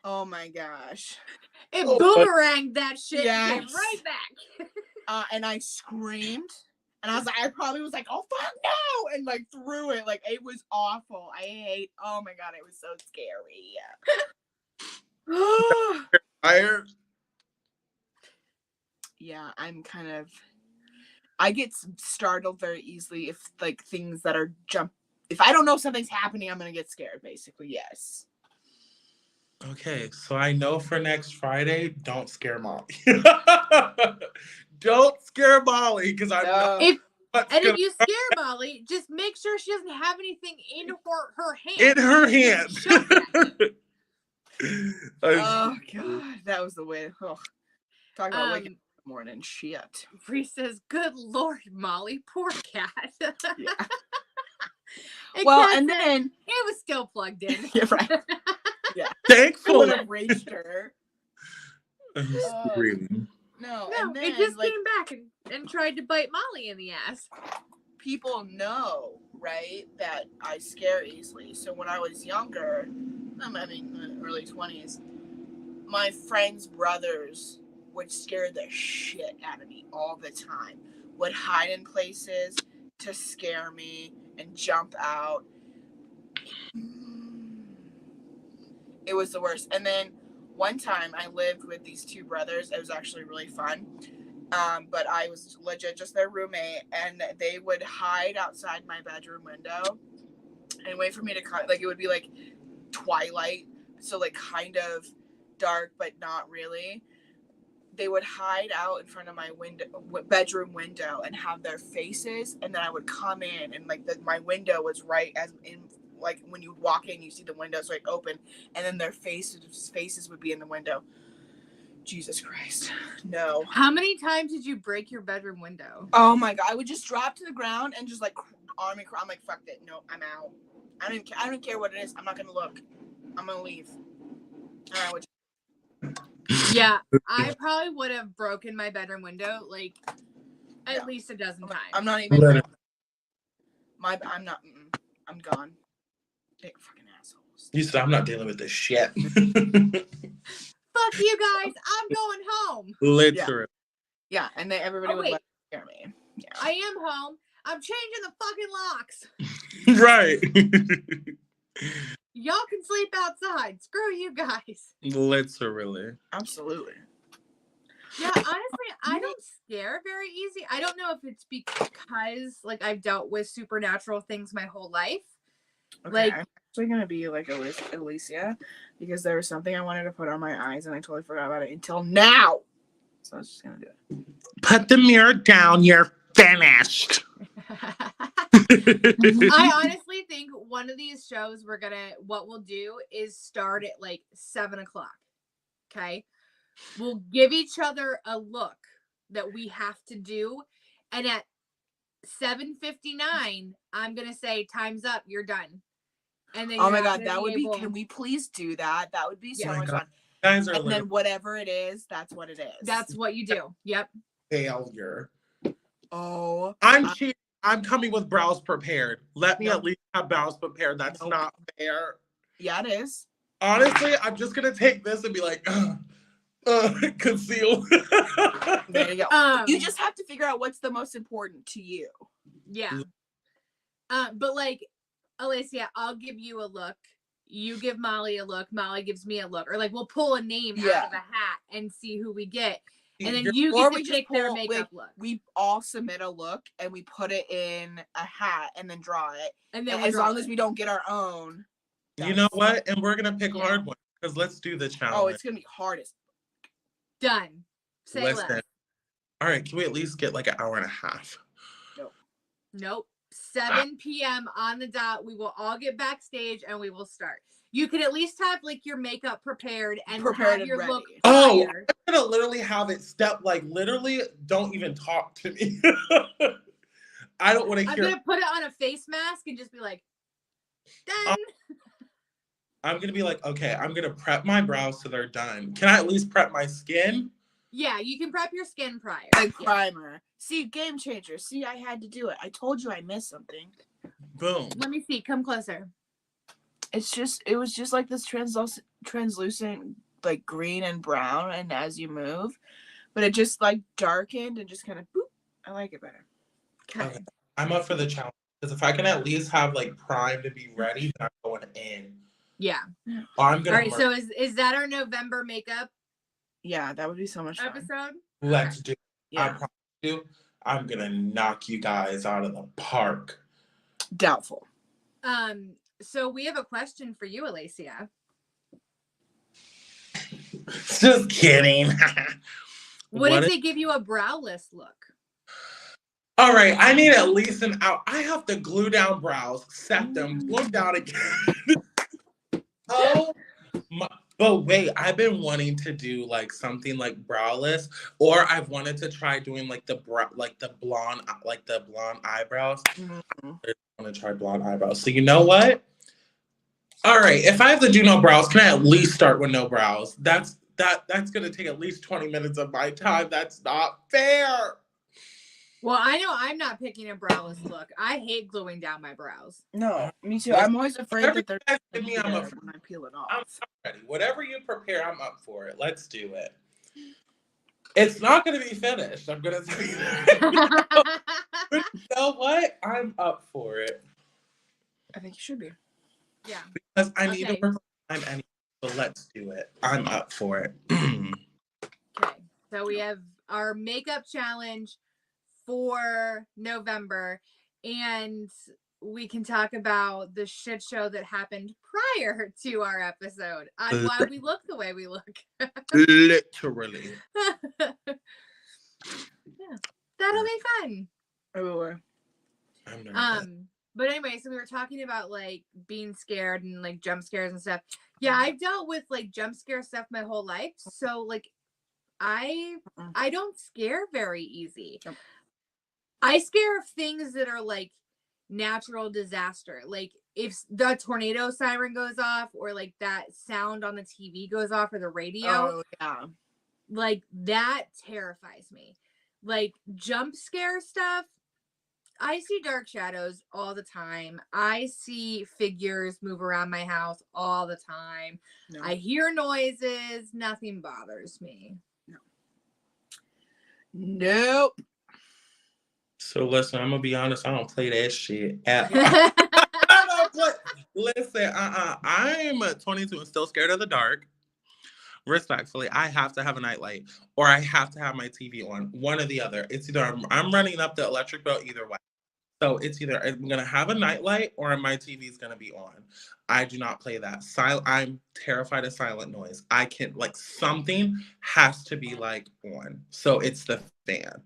Oh my gosh. It boomeranged that shit and came right back. And I screamed. And I probably was like, oh fuck no! and like threw it. Like it was awful. Oh my God, it was so scary. Tired? Yeah, I get startled very easily if like things that are if I don't know something's happening, I'm gonna get scared, basically. Yes. Okay, so I know for next Friday, don't scare Molly. Don't scare Molly, because I know what's if you scare Molly, just make sure she doesn't have anything in her hand. in her hand. Oh God, that was the way. Oh, talk about waking up in the morning. Shit. Bree says, "Good Lord, Molly, poor cat." Yeah. Well, and then it was still plugged in. Yeah, right. Yeah. Thankfully. Would have reached her. Screaming. No, and then, it just came back and tried to bite Molly in the ass. People know, right, that I scare easily. So when I was younger, early 20s, my friends' brothers would scare the shit out of me all the time. Would hide in places to scare me and jump out. It was the worst. And then one time I lived with these two brothers. It was actually really fun. But I was legit just their roommate, and they would hide outside my bedroom window and wait for me to come. Like, it would be like twilight, so like kind of dark, but not really. They would hide out in front of my bedroom window and have their faces, and then I would come in, and like my window was right as in, like when you walk in, you see the windows like open, and then their faces would be in the window. Jesus Christ, no. How many times did you break your bedroom window? Oh my God, I would just drop to the ground and just like army crawl. I'm like, fuck it, no, I'm out. I don't care what it is. I'm not gonna look. I'm gonna leave. And I would. Yeah, I probably would have broken my bedroom window like at least a dozen times. I'm not even. I'm not. I'm gone. Big fucking assholes. You said I'm not dealing with this shit. Fuck you guys! I'm going home. Literally. Yeah, and then everybody would let scare me. Yeah. I am home. I'm changing the fucking locks. Right. Y'all can sleep outside. Screw you guys. Literally. Absolutely. Yeah, honestly, I don't scare very easy. I don't know if it's because like I've dealt with supernatural things my whole life. Okay, like I'm actually gonna be like Alicia, because there was something I wanted to put on my eyes and I totally forgot about it until now. So I was just gonna do it. Put the mirror down. You're finished. I honestly think one of these shows what we'll do is start at like 7:00. Okay. We'll give each other a look that we have to do. And at 7:59, I'm going to say, time's up. You're done. And then oh my God, that would be, can we please do that? That would be so much fun. Guys are and then whatever it is, that's what it is. That's what you do. Yep. Failure. Oh. I'm cheating. I'm coming with brows prepared. Let me at least have brows prepared. That's not fair. Yeah, it is. Honestly, I'm just going to take this and be like, conceal. There you go. You just have to figure out what's the most important to you. Yeah. But like, Alicia, I'll give you a look. You give Molly a look. Molly gives me a look. Or like, we'll pull a name out of a hat and see who we get. And then you get to pick their makeup look. We all submit a look and we put it in a hat and then draw it. And then as long as we don't get our own. You know what? And we're going to pick hard ones. Because let's do the challenge. Oh, it's going to be hardest. Done. Say less. All right. Can we at least get like an hour and a half? Nope. 7 p.m. on the dot. We will all get backstage and we will start. You could at least have like your makeup prepared and have your look. Oh, I'm gonna literally have it literally don't even talk to me. I don't want to hear. I'm gonna put it on a face mask and just be like, done. I'm gonna be like, okay, I'm gonna prep my brows so they're done. Can I at least prep my skin? Yeah, you can prep your skin prior. Like primer. See, game changer. See, I had to do it. I told you I missed something. Boom. Let me see. Come closer. It was just like this translucent, like green and brown, and as you move, but it just like darkened and just kind of boop. I like it better. Okay. I'm up for the challenge. Because if I can at least have like Prime to be ready, then I'm going in. Yeah. I'm gonna. All right. So is that our November makeup? Yeah, that would be so much fun. Episode. Let's do. Yeah. I promise you, I'm gonna knock you guys out of the park. Doubtful. So we have a question for you, Alacia. Just kidding. What if they give you a browless look? All right, I need at least an hour. I have to glue down brows, set them, glue them down again. Oh, but wait, I've been wanting to do like something like browless, or I've wanted to try doing like the blonde eyebrows. Mm-hmm. I want to try blonde eyebrows. So you know what? All right, if I have to do no brows, can I at least start with no brows? That's gonna take at least 20 minutes of my time. That's not fair. Well, I know I'm not picking a browless look. I hate gluing down my brows. No, me too. I'm always afraid that they're Give me, I'm up when I peel it off. I'm ready. Whatever you prepare, I'm up for it. Let's do it. It's not going to be finished. I'm going to tell you that. But you know what? I'm up for it. I think you should be. Yeah. Because I need to work on time anyway. So let's do it. I'm up for it. Okay. So we have our makeup challenge for November, and we can talk about the shit show that happened prior to our episode on why we look the way we look. Literally. Yeah, that'll be fun. Oh, I'm nervous. But anyway, so we were talking about like being scared and like jump scares and stuff. Yeah, I've dealt with like jump scare stuff my whole life, so like I don't scare very easy. I scare of things that are like natural disaster. Like if the tornado siren goes off, or like that sound on the TV goes off, or the radio. Oh, yeah. Like that terrifies me. Like jump scare stuff. I see dark shadows all the time. I see figures move around my house all the time. No. I hear noises. Nothing bothers me. Nope. So listen, I'm gonna be honest. I don't play that shit at all. I don't play. Listen, I'm 22 and still scared of the dark. Respectfully, I have to have a nightlight, or I have to have my TV on. One or the other. It's either I'm running up the electric bill either way. So it's either I'm gonna have a nightlight or my TV is gonna be on. I do not play that. I'm terrified of silent noise. I can't, like, something has to be like on. So it's the fan.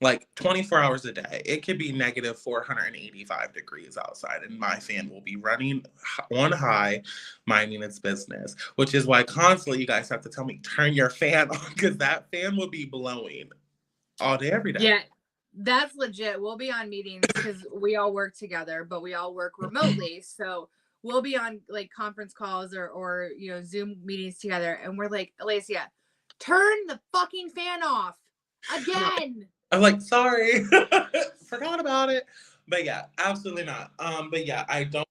Like 24 hours a day. It could be negative 485 degrees outside, and my fan will be running on high, minding its business. Which is why constantly you guys have to tell me, turn your fan on, because that fan will be blowing all day, every day. Yeah, that's legit. We'll be on meetings because we all work together, but we all work remotely. So we'll be on like conference calls or Zoom meetings together, and we're like, Alacia, turn the fucking fan off again. I'm like, sorry, forgot about it. But yeah, absolutely not. But yeah, I don't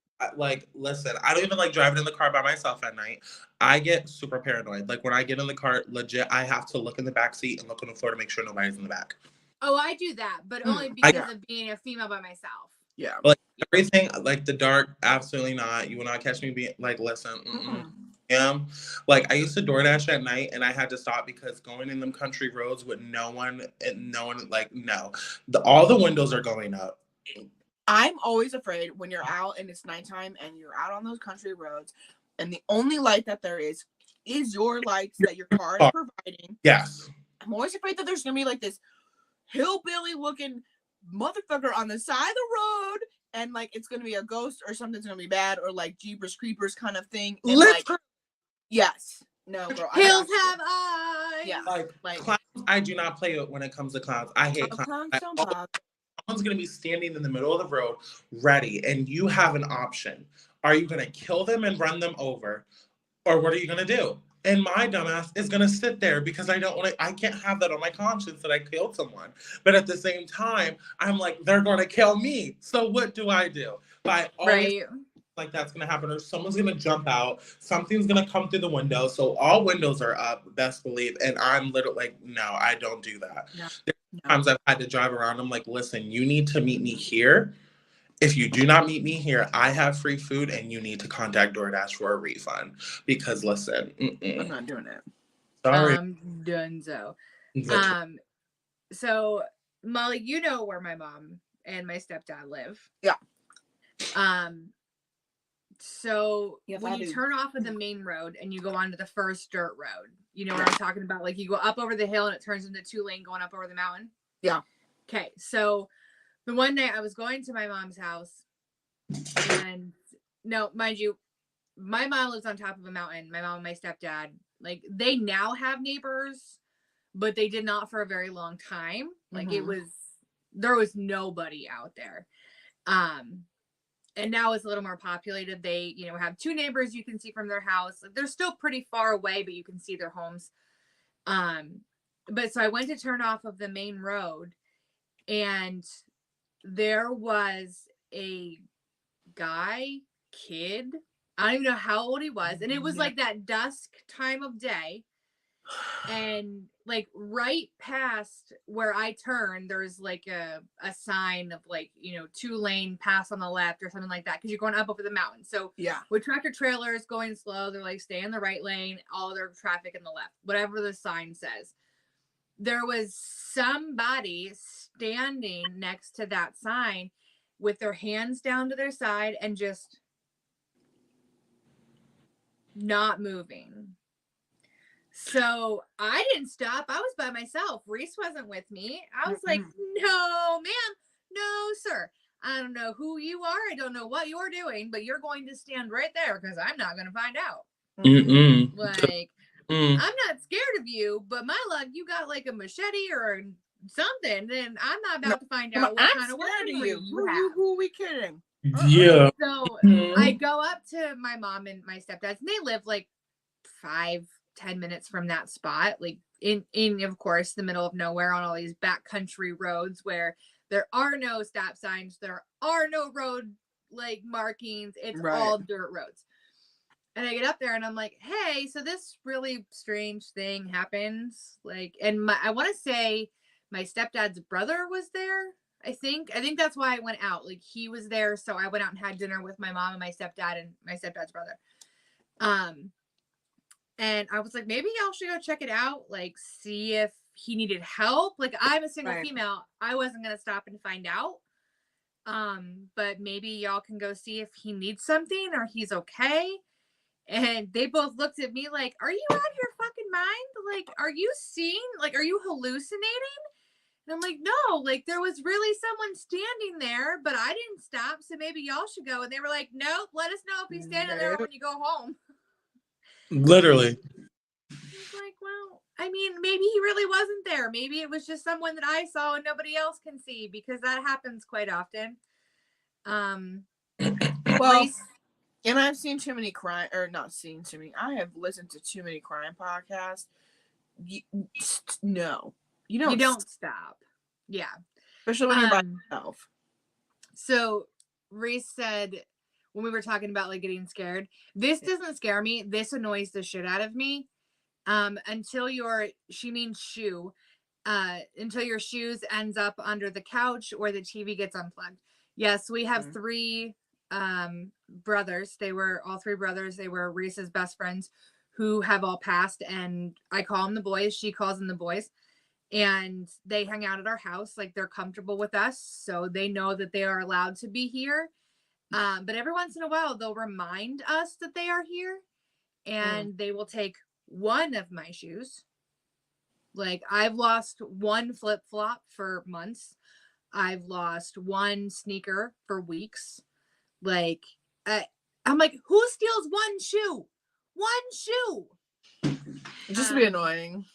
listen, I don't even like driving in the car by myself at night. I get super paranoid. Like when I get in the car, legit, I have to look in the back seat and look on the floor to make sure nobody's in the back. Oh, I do that, but only because of being a female by myself. Yeah. Like everything, like the dark, absolutely not. You will not catch me being like, listen, like I used to DoorDash at night, and I had to stop because going in them country roads with no one, like, no, all the windows are going up. I'm always afraid when you're out and it's nighttime and you're out on those country roads, and the only light that there is your lights that your car is providing. Yes. I'm always afraid that there's gonna be like this hillbilly looking motherfucker on the side of the road, and like it's gonna be a ghost or something's gonna be bad, or like Jeepers Creepers kind of thing. And, like, yes. No, girl. Hills have eyes. Yeah. Like clowns, I do not play it when it comes to clowns. I hate clowns. Someone's gonna be standing in the middle of the road ready, and you have an option. Are you gonna kill them and run them over? Or what are you gonna do? And my dumbass is gonna sit there because I can't have that on my conscience that I killed someone. But at the same time, I'm like, they're gonna kill me. So what do? By always like that's gonna happen, or someone's gonna jump out, something's gonna come through the window. So all windows are up, best believe. And I'm literally like, no, I don't do that. No. There's times I've had to drive around. I'm like, listen, you need to meet me here. if you do not meet me here, I have free food and you need to contact DoorDash for a refund. Because listen, I'm not doing it. Sorry. Dunzo. Literally. So Molly, you know where my mom and my stepdad live. Yeah. So Yes, when I you do. turn off of the main road and you go onto the first dirt road, you know what I'm talking about? Like you go up over the hill and it turns into 2-lane going up over the mountain. Yeah. Okay. So the one day I was going to my mom's house, and no, mind you, my mom lives on top of a mountain. My mom and my stepdad, like they now have neighbors, but they did not for a very long time. Like there was nobody out there. And now it's a little more populated. They, you know, have 2 neighbors you can see from their house. They're still pretty far away, but you can see their homes. But so I went to turn off of the main road, and there was a kid. I don't even know how old he was. And it was like that dusk time of day. And like right past where I turn, there's like a sign of like, you know, 2-lane pass on the left or something like that, because you're going up over the mountain. So Yeah. with tractor trailers going slow, they're like, stay in the right lane, all their traffic in the left, whatever the sign says. There was somebody standing next to that sign with their hands down to their side and just not moving. So I didn't stop. I was by myself. Reese wasn't with me. I was like, no, ma'am. No, sir. I don't know who you are. I don't know what you're doing, but you're going to stand right there because I'm not going to find out. Like, I'm not scared of you, but my luck, you got like a machete or something, and I'm not about to find out what kind of weaponry you have. Who are we kidding? Yeah. So I go up to my mom and my stepdad, and they live like 5-10 minutes from that spot, like in of course the middle of nowhere on all these backcountry roads where there are no stop signs, there are no road like markings, it's all dirt roads. And I get up there and I'm like, hey, so this really strange thing happens, like, and I want to say my stepdad's brother was there. I think that's why I went out, like he was there, so I went out and had dinner with my mom and my stepdad and my stepdad's brother. And I was like, maybe y'all should go check it out, like see if he needed help. Like I'm a single female, I wasn't gonna stop and find out. But maybe y'all can go see if he needs something or he's okay. And they both looked at me like, are you out of your fucking mind? Like, are you seeing? Like, are you hallucinating? And I'm like, no, like there was really someone standing there, but I didn't stop, so maybe y'all should go. And they were like, nope, let us know if he's standing there when you go home. Literally. I was like, well, I mean, maybe he really wasn't there. Maybe it was just someone that I saw and nobody else can see, because that happens quite often. Well, and I've seen too many crime, or not seen too many. I have listened to too many crime podcasts. No, you don't stop. Yeah, especially when you're by yourself. So Reese said when we were talking about like getting scared, this doesn't scare me. This annoys the shit out of me. Until your shoe, until your shoes ends up under the couch or the TV gets unplugged. Yes, we have 3 brothers. They were all 3 brothers. They were Reese's best friends who have all passed, and I call them the boys. She calls them the boys. And they hang out at our house. Like they're comfortable with us, so they know that they are allowed to be here. But every once in a while, they'll remind us that they are here, and they will take one of my shoes. Like I've lost one flip-flop for months. I've lost one sneaker for weeks. Like I'm like, who steals one shoe? One shoe. Just to be annoying.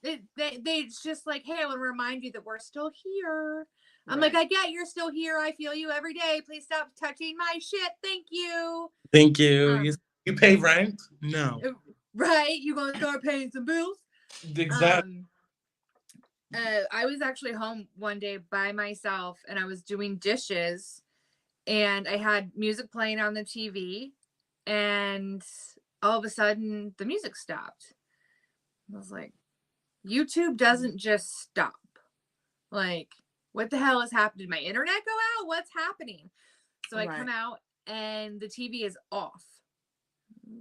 It's just like, hey, I want to remind you that we're still here. I'm like, I get you're still here. I feel you every day. Please stop touching my shit. Thank you. Thank you. You pay rent? No. Right? You gonna start paying some bills? Exactly. I was actually home one day by myself, and I was doing dishes, and I had music playing on the TV, and all of a sudden the music stopped. I was like, YouTube doesn't just stop. Like, what the hell is happening? Did my internet go out? What's happening? So I come out and the TV is off.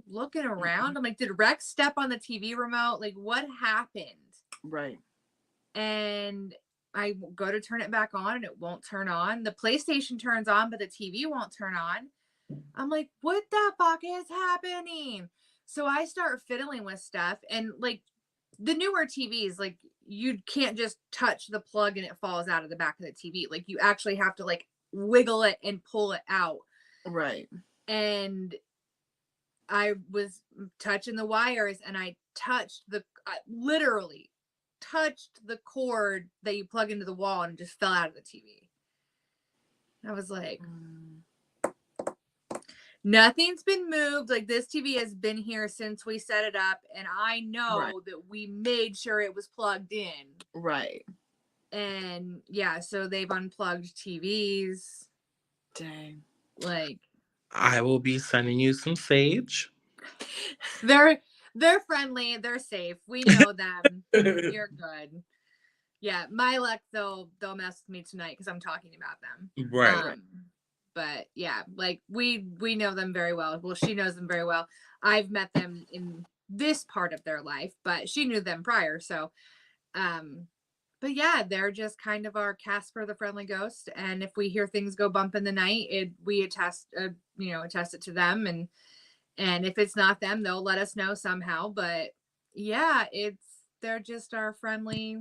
Looking around, I'm like, did Rex step on the TV remote? Like, what happened? Right. And I go to turn it back on and it won't turn on. The PlayStation turns on, but the TV won't turn on. I'm like, what the fuck is happening? So I start fiddling with stuff, and like the newer TVs, like you can't just touch the plug and it falls out of the back of the TV. Like you actually have to like wiggle it and pull it out. Right. And I was touching the wires and I literally touched the cord that you plug into the wall and it just fell out of the TV. I was like, nothing's been moved. Like this TV has been here since we set it up. And I know that we made sure it was plugged in. Right. And yeah, so they've unplugged TVs. Dang. Like, I will be sending you some sage. They're friendly. They're safe. We know them. You're good. Yeah, my luck though, they'll mess with me tonight because I'm talking about them. Right. But yeah, like we know them very well. Well, she knows them very well. I've met them in this part of their life, but she knew them prior. So, but yeah, they're just kind of our Casper the Friendly Ghost. And if we hear things go bump in the night, we attest it to them. And if it's not them, they'll let us know somehow. But yeah, they're just our friendly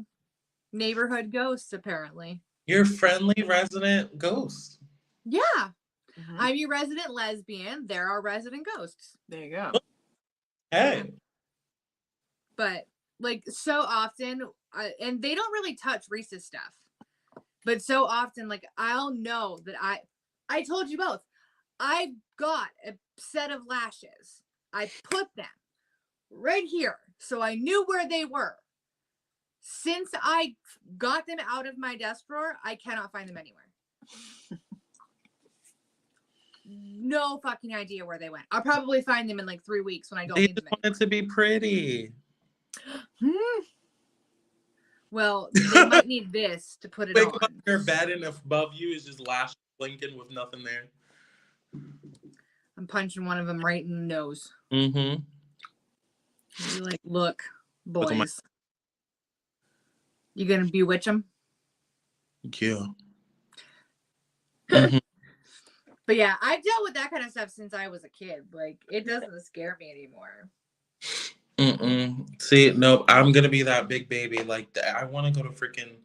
neighborhood ghosts, apparently. Your friendly resident ghost. Yeah. Mm-hmm. I'm your resident lesbian. They're our resident ghosts. There you go. Hey. But like so often, and they don't really touch Reese's stuff. But so often, like I'll know that I told you both. I got a set of lashes. I put them right here. So I knew where they were. Since I got them out of my desk drawer, I cannot find them anywhere. No fucking idea where they went. I'll probably find them in like 3 weeks when I don't need them anymore. They want it to be pretty. Well, they might need this to put it Wake on. up your bed and above you is just lashes blinking with nothing there. I'm punching one of them right in the nose. Mm-hmm. You're like, look, boys. You gonna bewitch them? Yeah. Mm-hmm. But yeah, I've dealt with that kind of stuff since I was a kid. Like, it doesn't scare me anymore. See, nope, I'm gonna be that big baby. Like, I want to go to freaking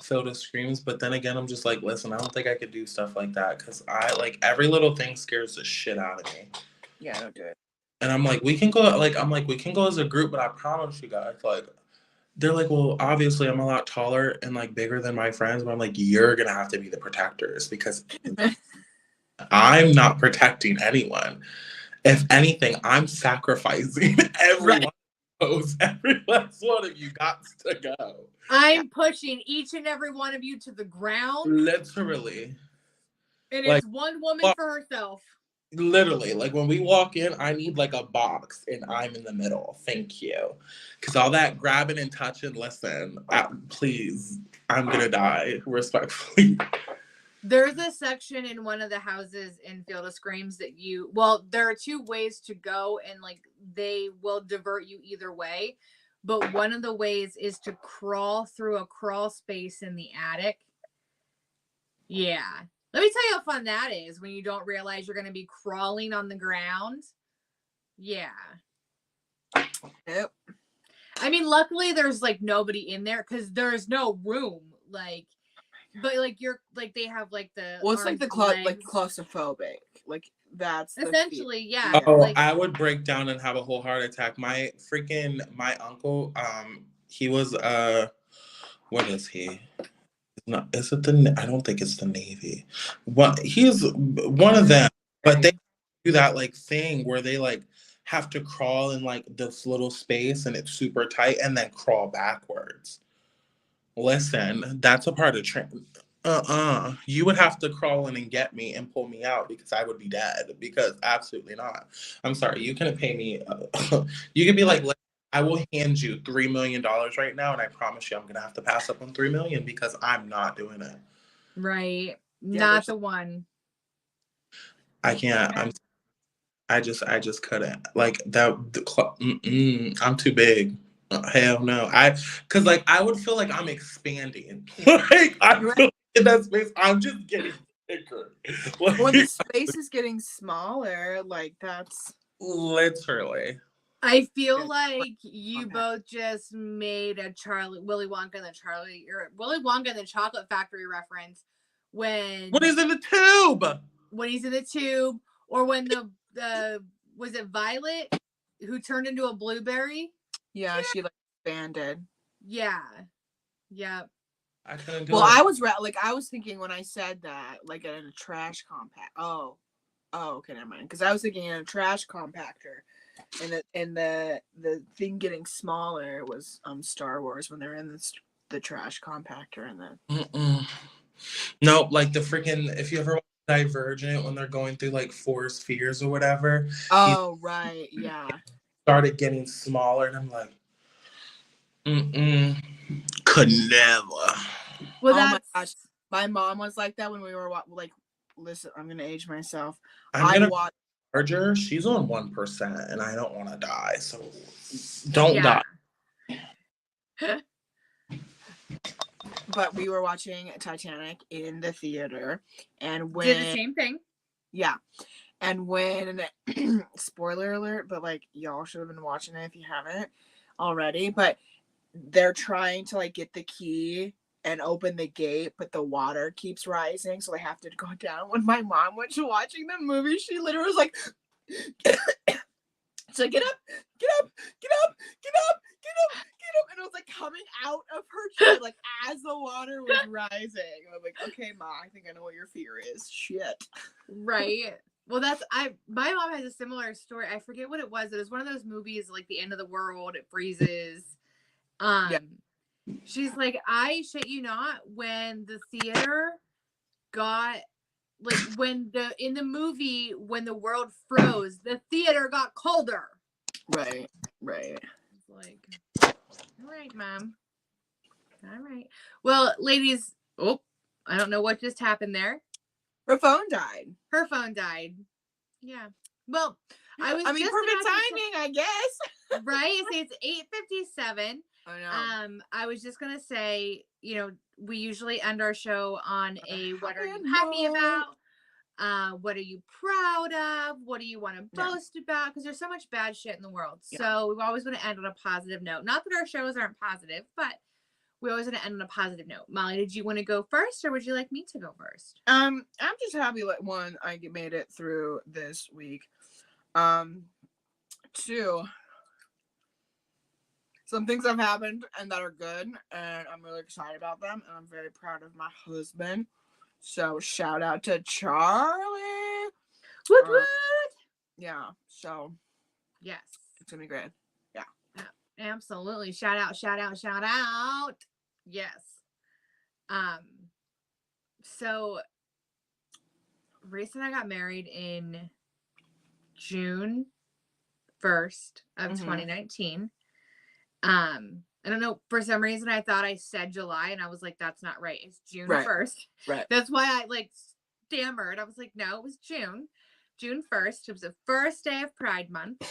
Field of Screams, but then again, I'm just like, listen, I don't think I could do stuff like that because I like every little thing scares the shit out of me. Yeah, don't do it. And I'm like, we can go. Like, I'm like, we can go as a group, but I promise you guys, like, they're like, well, obviously, I'm a lot taller and like bigger than my friends, but I'm like, you're gonna have to be the protectors because I'm not protecting anyone. If anything, I'm sacrificing everyone. Every last one of you got to go. I'm pushing each and every one of you to the ground. Literally. And like, it's one woman for herself. Literally. Like when we walk in, I need like a box and I'm in the middle. Thank you. Because all that grabbing and touching, listen, please, I'm going to die respectfully. There's a section in one of the houses in Field of Screams that there are 2 ways to go and like they will divert you either way. But one of the ways is to crawl through a crawl space in the attic. Yeah. Let me tell you how fun that is when you don't realize you're going to be crawling on the ground. Yeah. Yep. I mean, luckily there's like nobody in there because there's no room. Like, but like you're like they have like the it's like the like claustrophobic, like that's essentially yeah. Oh, like, I would break down and have a whole heart attack. My uncle, he was what is he? No, is it I don't think it's the Navy. He's one of them, but they do that like thing where they like have to crawl in like this little space and it's super tight and then crawl backwards. Listen, that's a part of training. You would have to crawl in and get me and pull me out because I would be dead. Because absolutely not. I'm sorry. You can pay me. You can be like, I will hand you $3 million right now, and I promise you, I'm gonna have to pass up on $3 million because I'm not doing it. Right. Yeah, not the one. I can't. I just couldn't. Like that. I'm too big. Hell no. Cause like I would feel like I'm expanding. Like I Right. feel like in that space, I'm just getting bigger. Like, When the space is getting smaller, like that's literally. I feel Good. like you both just made a Willy Wonka and the Chocolate Factory reference when When he's in the tube. he's in the tube, or when the was it Violet who turned into a blueberry? yeah, she like expanded. Yeah. Yep. I couldn't do Well, it. I was thinking when I said that, like in a trash compact. Oh, okay, never mind. Because I was thinking in a trash compactor, and the thing getting smaller was Star Wars when they're in the trash compactor and then. Mm-mm. Nope, like the freaking, if you ever watch Divergent when they're going through like four spheres or whatever, he Oh right, yeah. started getting smaller, and I'm like, could never. Well, Oh my that's gosh, my mom was like that when we were like. Listen, I'm gonna age myself. I'm I gonna watched. charge her. She's on 1%, and I don't want to die, so don't die. But we were watching Titanic in the theater, and when did the same thing. yeah, and when spoiler alert, but like y'all should have been watching it if you haven't already. But they're trying to like get the key and open the gate, but the water keeps rising, so they have to go down. When my mom went to watching the movie, she literally was like, so get up, get up, get up, get up, get up, get up. And it was like coming out of her chair, like as the water was rising. And I'm like, okay, Ma, I think I know what your fear is. Shit. Right. Well, my mom has a similar story. I forget what it was. It was one of those movies like the end of the world, it freezes. Yeah. She's like, I shit you not, when the theater got like in the movie when the world froze, the theater got colder. Right. It's like, all right, Mom. All right. Well, ladies, I don't know what just happened there. Her phone died. Her phone died. Yeah. Well, perfect timing, I guess. Right? It's 8:57. I know. I was just gonna say, we usually end our show on a what are you happy about? What are you proud of? What do you want to boast about? Because there's so much bad shit in the world. Yeah. So we always want to end on a positive note. Not that our shows aren't positive, but we always want to end on a positive note. Molly, did you want to go first, or would you like me to go first? I'm just happy that one, I made it through this week. Two, some things have happened and that are good, and I'm really excited about them, and I'm very proud of my husband. So shout out to Charlie. What? Yeah. So yes, it's gonna be great. Yeah. Absolutely. Shout out. Yes. So Reese and I got married in June 1st of 2019. I don't know, for some reason I thought I said July, and I was like, that's not right. It's June 1st. Right. That's why I like stammered. I was like, no, it was June 1st. It was the first day of Pride Month,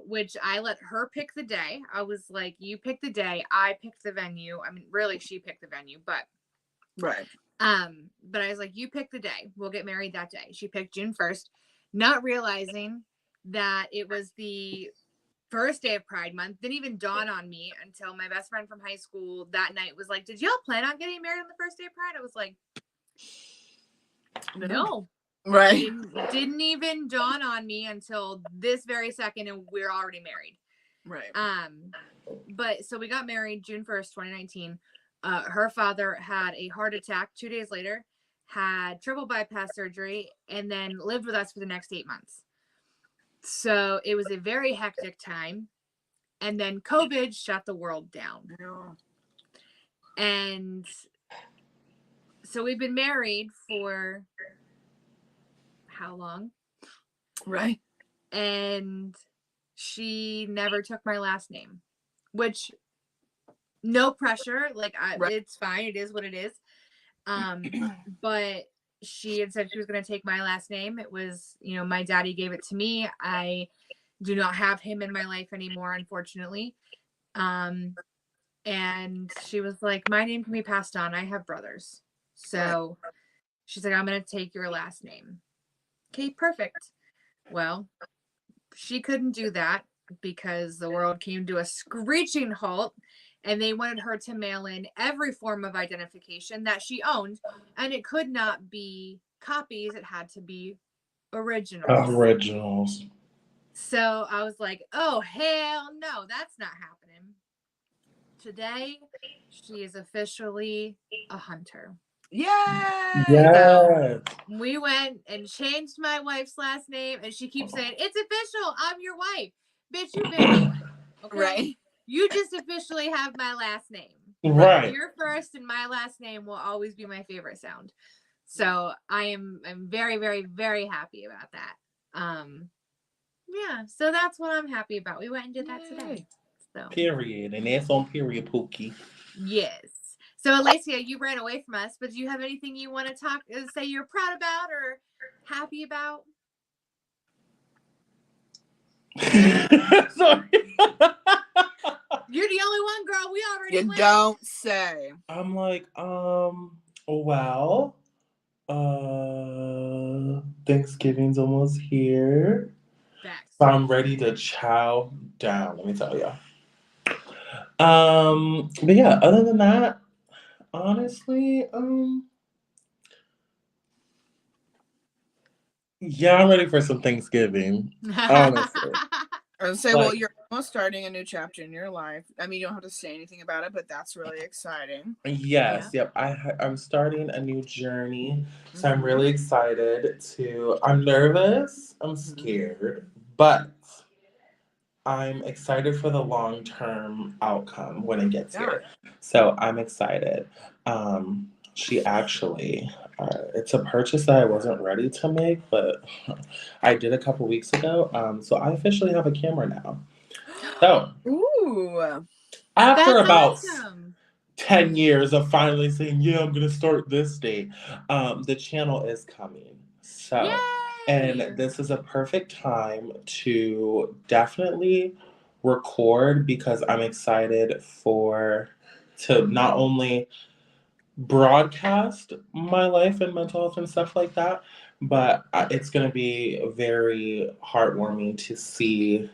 which I let her pick the day. I was like, you pick the day, I picked the venue. I mean, really, she picked the venue, but right. But I was like, you pick the day, we'll get married that day. She picked June 1st, not realizing that it was the first day of Pride Month. Didn't even dawn on me until my best friend from high school that night was like, did y'all plan on getting married on the first day of Pride? I was like, no. Right. Didn't even dawn on me until this very second, and we're already married. Right. But so we got married June 1st, 2019. Her father had a heart attack 2 days later, had triple bypass surgery, and then lived with us for the next 8 months. So it was a very hectic time. And then COVID shut the world down. Yeah. And so we've been married for how long? Right. And she never took my last name, which no pressure. Like, it's fine. It is what it is. But she had said she was going to take my last name. It was, my daddy gave it to me. I do not have him in my life anymore, unfortunately. And she was like, my name can be passed on. I have brothers. So she's like, I'm going to take your last name. Okay, perfect. Well, she couldn't do that because the world came to a screeching halt and they wanted her to mail in every form of identification that she owned, and it could not be copies. It had to be originals. So I was like, oh, hell no, that's not happening. Today, she is officially a hunter. Yay! Yeah. So we went and changed my wife's last name, and she keeps saying, it's official. I'm your wife. Bitch, you've been my wife. Okay? Right. You just officially have my last name. Right. Your first and my last name will always be my favorite sound. So I'm very, very, very happy about that. Yeah, so that's what I'm happy about. We went and did that today. So period. And that's on period, Pookie. Yes. So Alacia, you ran away from us, but do you have anything you want to say you're proud about or happy about? Sorry. You're the only one, girl. We already You went. don't say. I'm like, well, Thanksgiving's almost here. Facts. So I'm ready to chow down, let me tell you. But yeah, other than that, honestly, yeah, I'm ready for some Thanksgiving. Honestly. I would say, well, you're almost starting a new chapter in your life. I mean, you don't have to say anything about it, but that's really exciting. Yes, yep. I'm starting a new journey, so I'm really excited to. I'm nervous. I'm scared, but I'm excited for the long-term outcome when it gets here. So I'm excited. She actually, it's a purchase that I wasn't ready to make, but I did a couple weeks ago. So I officially have a camera now. So, ooh, after that's about awesome. 10 years of finally saying, yeah, I'm going to start this day, the channel is coming. So, Yay! and this is a perfect time to definitely record because I'm excited to not only broadcast my life and mental health and stuff like that, but it's going to be very heartwarming to see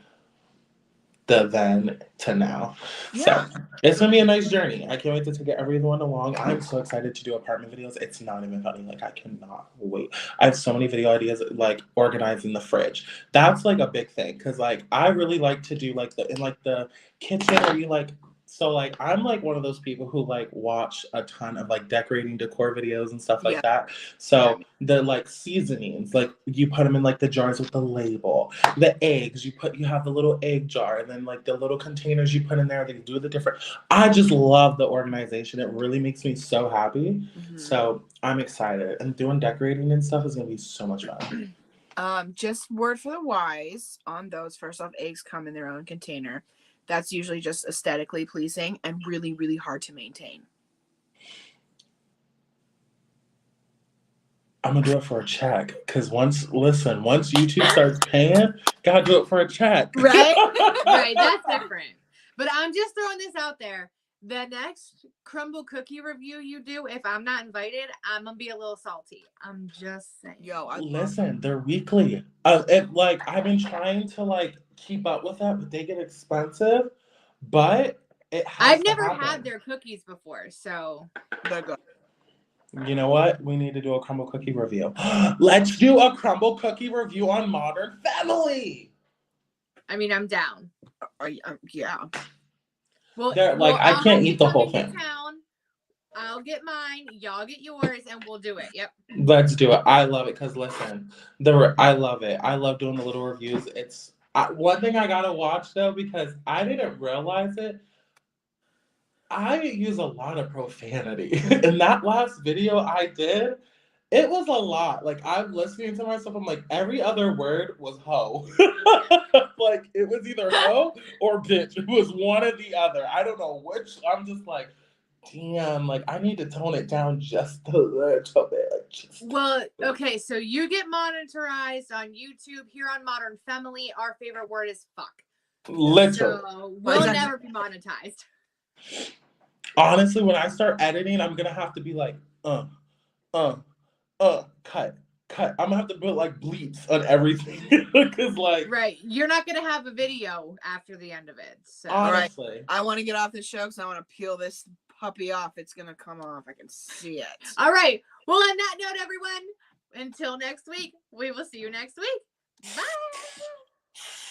the then to now. Yeah. So it's gonna be a nice journey. I can't wait to take everyone along. I'm so excited to do apartment videos. It's not even funny. Like I cannot wait. I have so many video ideas, like organizing the fridge. That's like a big thing because like I really like to do like the kitchen or you like. So like I'm like one of those people who like watch a ton of like decorating decor videos and stuff like that. So the like seasonings, like you put them in like the jars with the label. The eggs, you have the little egg jar and then like the little containers you put in there, they do the different. I just love the organization. It really makes me so happy. So I'm excited. And doing decorating and stuff is gonna be so much fun. Just word for the wise on those. First off, eggs come in their own container. That's usually just aesthetically pleasing and really, really hard to maintain. I'm gonna do it for a check. Cause once YouTube starts paying, gotta do it for a check. Right? Right, that's different. But I'm just throwing this out there. The next crumble cookie review you do, if I'm not invited, I'm gonna be a little salty. I'm just saying. Listen, they're weekly. I've been trying to like keep up with that, but they get expensive. But I've never had their cookies before, so they're good. You know what? We need to do a crumble cookie review. Let's do a crumble cookie review on Modern Family. I mean, I'm down. Yeah. Well, I can't eat the whole thing. I'll get mine, y'all get yours, and we'll do it. Yep. Let's do it. I love it because listen, I love it. I love doing the little reviews. It's one thing I gotta watch though because I didn't realize it. I use a lot of profanity. In that last video I did, it was a lot. Like I'm listening to myself, I'm like every other word was hoe. Like it was either hoe or bitch. It was one or the other. I don't know which. I'm just like, damn, like I need to tone it down just a little bit. Well, okay, so you get monetized on YouTube. Here on Modern Femme-ily, our favorite word is fuck. Literally. So we'll never be monetized. Honestly, when I start editing, I'm gonna have to be like, cut. I'm gonna have to put like bleeps on everything. Cause like right, you're not gonna have a video after the end of it. So honestly. All right. I want to get off the show because I want to peel this puppy off. It's gonna come off. I can see it. All right. Well, on that note, everyone, until next week, we will see you next week. Bye.